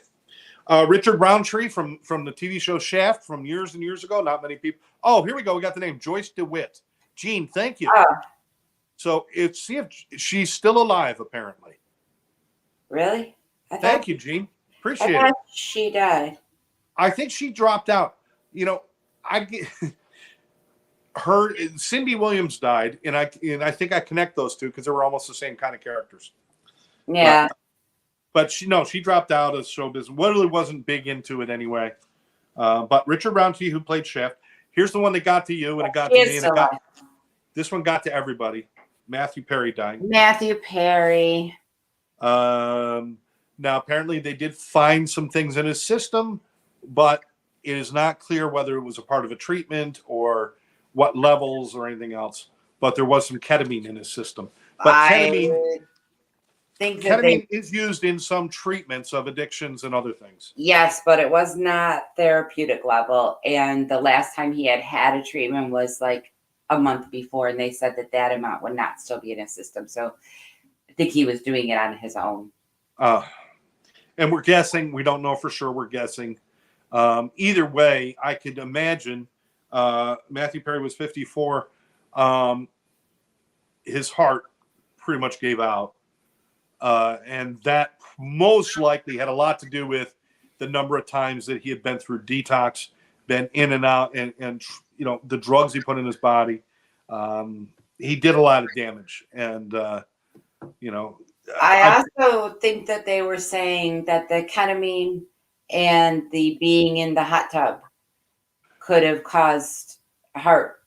Richard Roundtree from the TV show Shaft from years and years ago. Not many people. Oh, here we go. We got the name Joyce DeWitt. Gene, thank you. Oh. So see if she's still alive, apparently. Really? Thank you, Gene. Appreciate it. She died. I think she dropped out. Cindy Williams died, and I think I connect those two because they were almost the same kind of characters. Yeah. But she dropped out of show business. Really wasn't big into it anyway. But Richard Roundtree, who played Shaft, here's the one that got to you, and it got to me, and This one got to everybody. Matthew Perry died. Matthew Perry. Now, apparently, they did find some things in his system, but it is not clear whether it was a part of a treatment or what levels or anything else. But there was some ketamine in his system. But ketamine is used in some treatments of addictions and other things. Yes, but it was not therapeutic level. And the last time he had a treatment was like a month before, and they said that amount would not still be in his system. So I think he was doing it on his own. And we're guessing. We don't know for sure. We're guessing. Either way, I could imagine Matthew Perry was 54. His heart pretty much gave out. And that most likely had a lot to do with the number of times that he had been through detox, been in and out, and the drugs he put in his body. He did a lot of damage. And, I also think that they were saying that the ketamine and the being in the hot tub could have caused heart.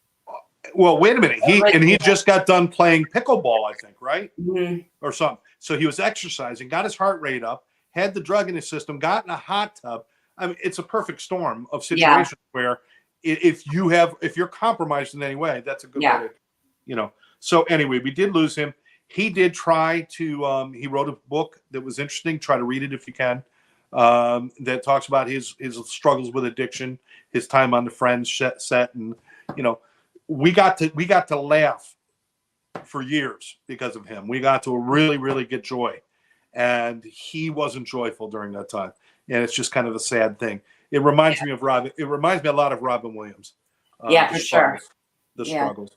Well, wait a minute. He just got done playing pickleball, I think, right? Mm-hmm. Or something. So he was exercising, got his heart rate up, had the drug in his system, got in a hot tub. I mean, it's a perfect storm of situations where if you're compromised in any way, that's a good way to, So anyway, we did lose him. He did try to, he wrote a book that was interesting. Try to read it if you can. That talks about his struggles with addiction, his time on the Friends set. And, we got to laugh for years because of him. We got to really, really get joy. And he wasn't joyful during that time. And it's just kind of a sad thing. It reminds me of Robin. It reminds me a lot of Robin Williams. For sure. The struggles.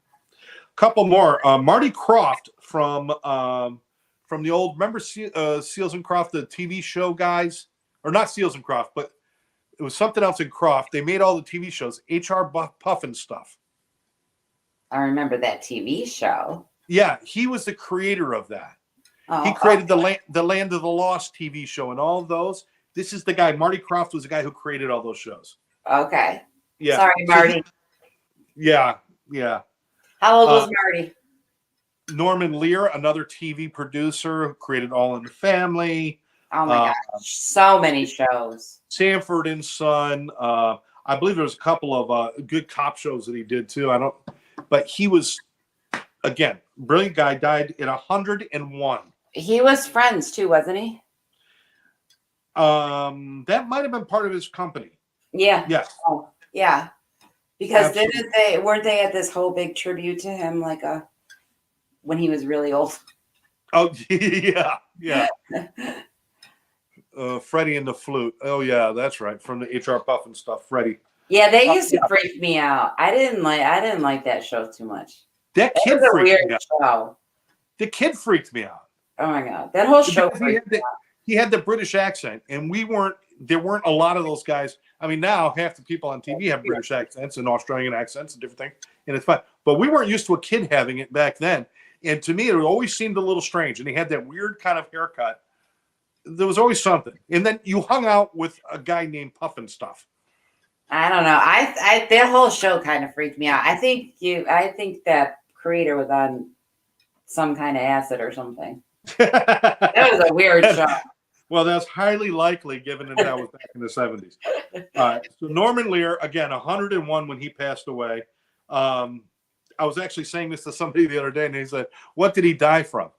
Couple more. Marty Krofft from the old, remember Seals and Croft, the TV show guys? Or not Seals and Croft, but it was something else in Croft. They made all the TV shows, HR Puffin stuff. I remember that TV show. Yeah, he was the creator of that. Oh, he created the Land of the Lost TV show and all of those. This is the guy. Marty Krofft was the guy who created all those shows. Okay. Yeah. Sorry, Marty. Yeah. How old was Marty? Norman Lear, another TV producer, who created All in the Family. Oh my gosh, so many shows. Sanford and Son. I believe there was a couple of good cop shows that he did too. But he was, again, brilliant guy. Died at 101. He was Friends too, wasn't he? That might have been part of his company. Yeah. Yes. Oh, yeah. Because weren't they at this whole big tribute to him, like when he was really old? Oh yeah. Freddie and the Flute. Oh yeah, that's right. From the HR Puffin stuff, Freddie. Yeah, they used to freak me out. I didn't like that show too much. That kid was a freaked weird me out. show. The kid freaked me out. Oh my god, that whole show he had the British accent, and there weren't a lot of those guys. I mean, now half the people on TV have British accents and Australian accents and different things, and it's fine. But we weren't used to a kid having it back then. And to me, it always seemed a little strange. And he had that weird kind of haircut. There was always something. And then you hung out with a guy named Puffin Stuff. I don't know. I that whole show kind of freaked me out. I think that creator was on some kind of acid or something. That was a weird show. Well, that's highly likely, given that was back in the 70s. So Norman Lear, again, 101 when he passed away. I was actually saying this to somebody the other day, and he said, "What did he die from?"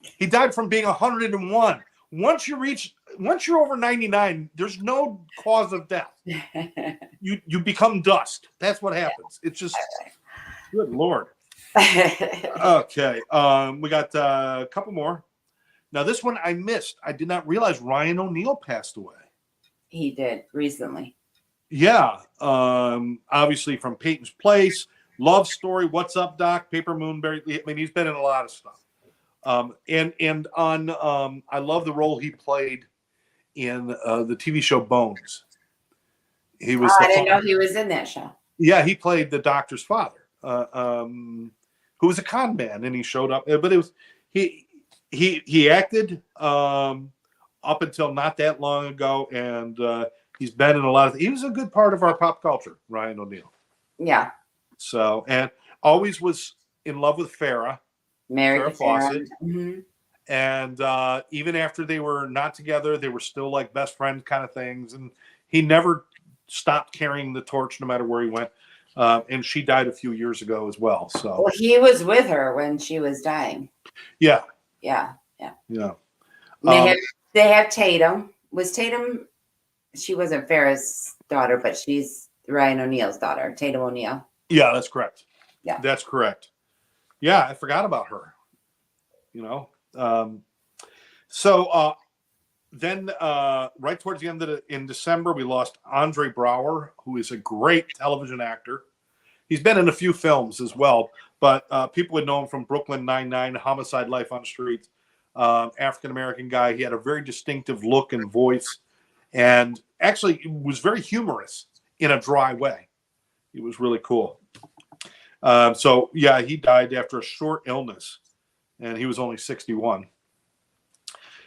He died from being 101. Once you're over 99, there's no cause of death. You become dust. That's what happens. It's just, good Lord. Okay. We got a couple more. Now, this one I missed. I did not realize Ryan O'Neal passed away. He did recently. Yeah. Obviously from Peyton's Place, Love Story, What's Up, Doc, Paper Moonberry. I mean, he's been in a lot of stuff. And on I love the role he played in the TV show Bones. He was. I didn't know he was in that show. Yeah, he played the doctor's father, who was a con man, and he showed up. But it was he acted up until not that long ago, and he's been in a lot of. He was a good part of our pop culture, Ryan O'Neal. Yeah. So, and always was in love with Farrah. Married to Farrah. Fawcett. Mhm. And even after they were not together, they were still like best friend kind of things. And he never stopped carrying the torch, no matter where he went. And she died a few years ago as well. So Well, he was with her when she was dying. yeah, Yeah. yeah. They have Tatum. Was Tatum? She wasn't Farrah's daughter, but she's Ryan O'Neal's daughter, Tatum O'Neal. Yeah, that's correct. Yeah, that's correct. Yeah, I forgot about her. Then right towards the end of in December, we lost Andre Braugher, who is a great television actor. He's been in a few films as well, but people would know him from Brooklyn Nine-Nine, Homicide: Life on the Street. African-American guy. He had a very distinctive look and voice, and actually was very humorous in a dry way. He was really cool. He died after a short illness, and he was only 61.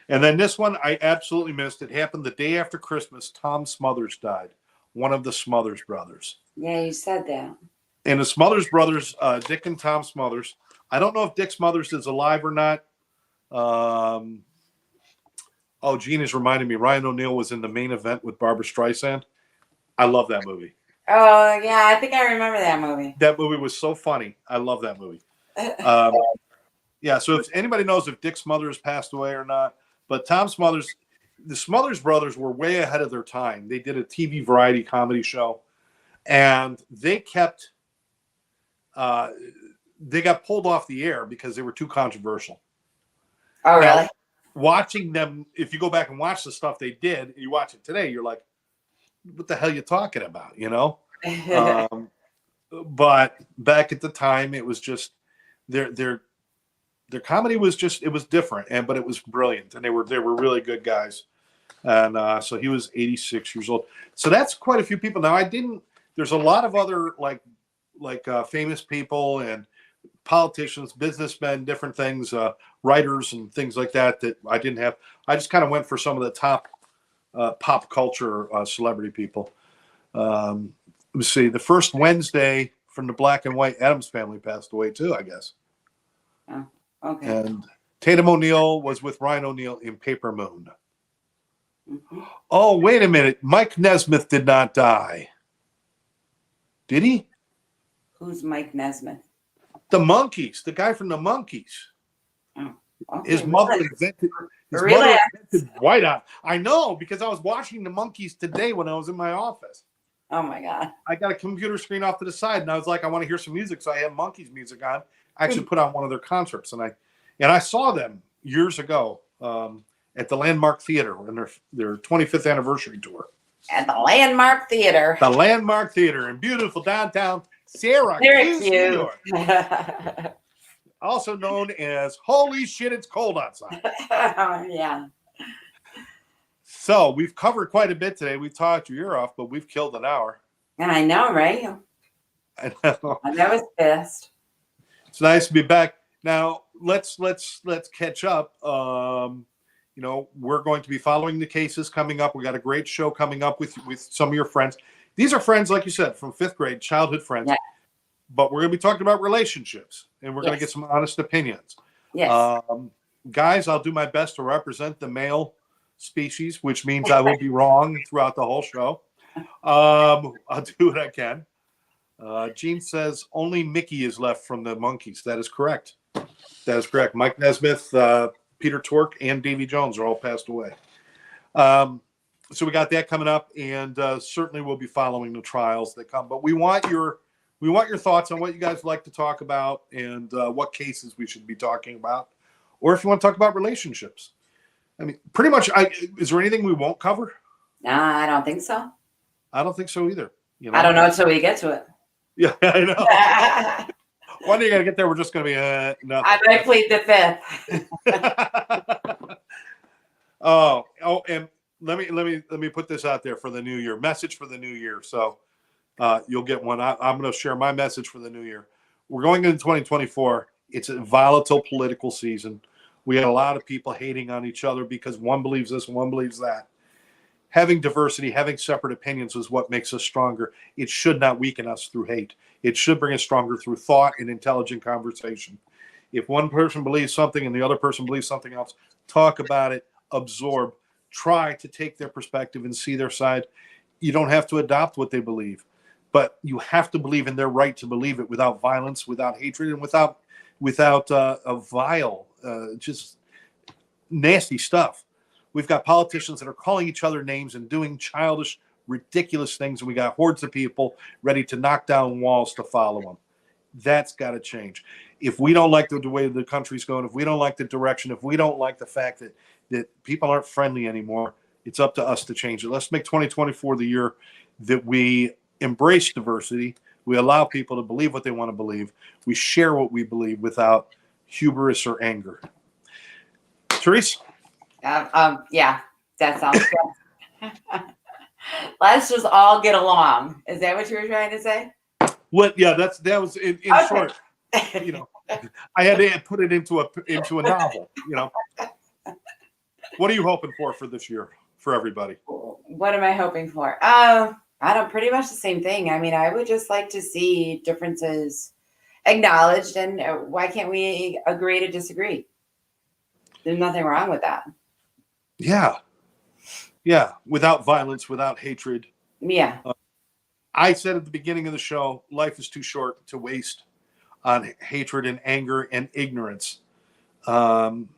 And then this one I absolutely missed. It happened the day after Christmas. Tom Smothers died, one of the Smothers brothers. Yeah, you said that. And the Smothers brothers, Dick and Tom Smothers. I don't know if Dick Smothers is alive or not. Gene is reminding me. Ryan O'Neal was in The Main Event with Barbra Streisand. I love that movie. Oh, yeah, I think I remember that movie. That movie was so funny. I love that movie. So if anybody knows if Dick Smothers passed away or not, but Tom Smothers, the Smothers brothers were way ahead of their time. They did a TV variety comedy show, and they got pulled off the air because they were too controversial. Oh, really? Now, watching them, if you go back and watch the stuff they did, and you watch it today, you're like, what the hell are you talking about, but back at the time, it was just their comedy was just, it was different, but it was brilliant, and they were really good guys. And so he was 86 years old. So that's quite a few people. Now there's a lot of other like famous people and politicians, businessmen, different things, writers and things like that I didn't have. I just kind of went for some of the top pop culture celebrity people. Let's see. The first Wednesday from the Black and White Addams Family passed away too, I guess. Oh, okay. And Tatum O'Neal was with Ryan O'Neal in Paper Moon. Mm-hmm. Oh, wait a minute. Mike Nesmith did not die. Did he? Who's Mike Nesmith? The Monkees, the guy from the Monkees. Oh, okay. His mother invented whiteout. I know, because I was watching the Monkees today when I was in my office. Oh my God. I got a computer screen off to the side, and I was like, I want to hear some music, so I had Monkees music on. I actually put on one of their concerts, and I saw them years ago at the Landmark Theater in their 25th anniversary tour. At the Landmark Theater. The Landmark Theater in beautiful downtown Syracuse, New York. Also known as Holy Shit, It's Cold Outside. Yeah. So we've covered quite a bit today. We've talked your ear off, but we've killed an hour. I know, right? I know. I was pissed. It's nice to be back. Now let's catch up. We're going to be following the cases coming up. We got a great show coming up with some of your friends. These are friends, like you said, from 5th grade, childhood friends. Yeah. But we're going to be talking about relationships, and we're going to get some honest opinions. Yes. Guys, I'll do my best to represent the male species, which means I will be wrong throughout the whole show. I'll do what I can. Gene says only Mickey is left from the Monkees. That is correct. Mike Nesmith, Peter Tork, and Davy Jones are all passed away. So we got that coming up, and certainly we'll be following the trials that come. But we want your thoughts on what you guys like to talk about, and what cases we should be talking about, or if you want to talk about relationships. I mean, pretty much. Is there anything we won't cover? Nah, I don't think so. I don't think so either. I don't know until we get to it. Yeah, I know. One day you got to get there. We're just going to be nothing. I might plead the 5th. And let me put this out there for the new year. Message for the new year. So you'll get one. I'm going to share my message for the new year. We're going into 2024. It's a volatile political season. We had a lot of people hating on each other because one believes this, one believes that. Having diversity, having separate opinions is what makes us stronger. It should not weaken us through hate. It should bring us stronger through thought and intelligent conversation. If one person believes something and the other person believes something else, talk about it, absorb, try to take their perspective and see their side. You don't have to adopt what they believe, but you have to believe in their right to believe it without violence, without hatred, and without a vile, just nasty stuff. We've got politicians that are calling each other names and doing childish, ridiculous things, and we got hordes of people ready to knock down walls to follow them. That's got to change. If we don't like the way the country's going, if we don't like the direction, if we don't like the fact that people aren't friendly anymore, it's up to us to change it. Let's make 2024 the year that we embrace diversity. We allow people to believe what they want to believe. We share what we believe without hubris or anger. Therese? Yeah, that sounds good. Let's just all get along. Is that what you were trying to say? What? Yeah, that was in Okay. short. You know, I had to put it into a novel. You know, what are you hoping for this year for everybody? What am I hoping for? I don't. Pretty much the same thing. I mean, I would just like to see differences acknowledged, and why can't we agree to disagree? There's nothing wrong with that. Yeah, without violence, without hatred. Yeah. I said at the beginning of the show, life is too short to waste on hatred and anger and ignorance. Ignorance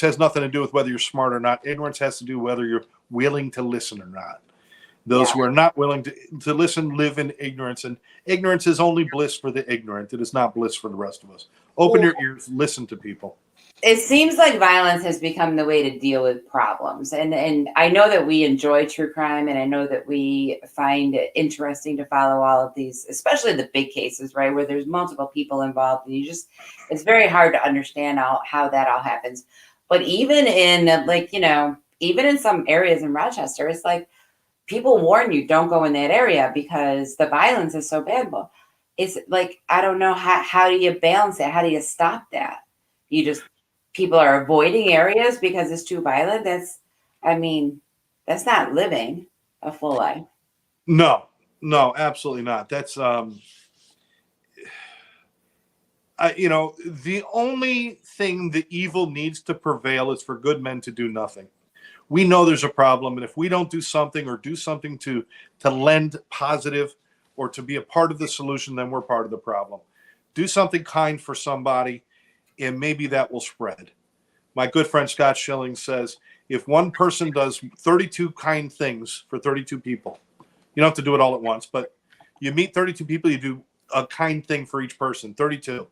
has nothing to do with whether you're smart or not. Ignorance has to do with whether you're willing to listen or not. Those who are not willing to listen live in ignorance, and ignorance is only bliss for the ignorant. It is not bliss for the rest of us. Open your ears, listen to people. It seems like violence has become the way to deal with problems. And I know that we enjoy true crime, and I know that we find it interesting to follow all of these, especially the big cases, right, where there's multiple people involved, and it's very hard to understand how that all happens. But even in even in some areas in Rochester, it's like people warn you, don't go in that area because the violence is so bad. Well, it's like, I don't know, how do you balance that? How do you stop that? People are avoiding areas because it's too violent. That's not living a full life. No, absolutely not. That's, the only thing the evil needs to prevail is for good men to do nothing. We know there's a problem, and if we don't do something or do something to lend positive or to be a part of the solution, then we're part of the problem. Do something kind for somebody, and maybe that will spread. My good friend Scott Schilling says, if one person does 32 kind things for 32 people, you don't have to do it all at once, but you meet 32 people, you do a kind thing for each person, 32.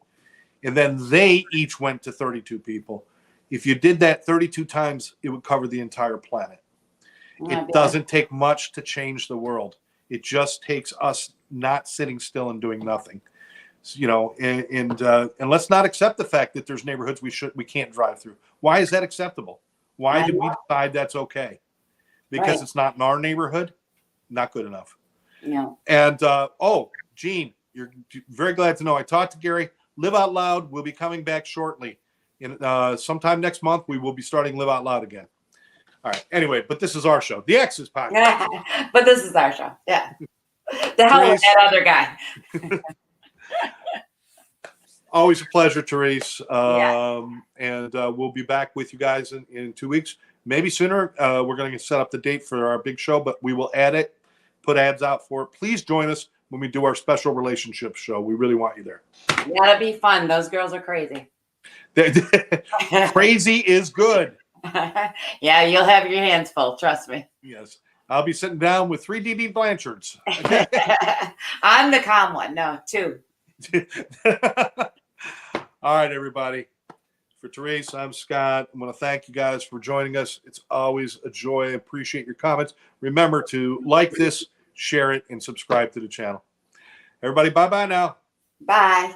And then they each went to 32 people. If you did that 32 times, it would cover the entire planet. It doesn't take much to change the world. It just takes us not sitting still and doing nothing. And let's not accept the fact that there's neighborhoods we can't drive through. Why is that acceptable? Why did we decide that's okay? Because it's not in our neighborhood? Not good enough. No. And Gene, you're very glad to know I talked to Gary. Live Out Loud will be coming back shortly. Sometime next month, we will be starting Live Out Loud again. All right. Anyway, but this is our show, the Exes podcast. But this is our show. Yeah. The hell with that other guy. Always a pleasure, Therese. And we'll be back with you guys in 2 weeks, maybe sooner. We're going to set up the date for our big show, but we will put ads out for it. Please join us when we do our special relationship show. We really want you there. That'll be fun. Those girls are crazy. Crazy is good. Yeah, you'll have your hands full. Trust me. Yes. I'll be sitting down with 3 D.D. Blanchards. I'm the calm one. No, 2. All right, everybody. For Therese, I'm Scott. I want to thank you guys for joining us. It's always a joy. I appreciate your comments. Remember to like this, share it, and subscribe to the channel. Everybody, bye-bye now. Bye.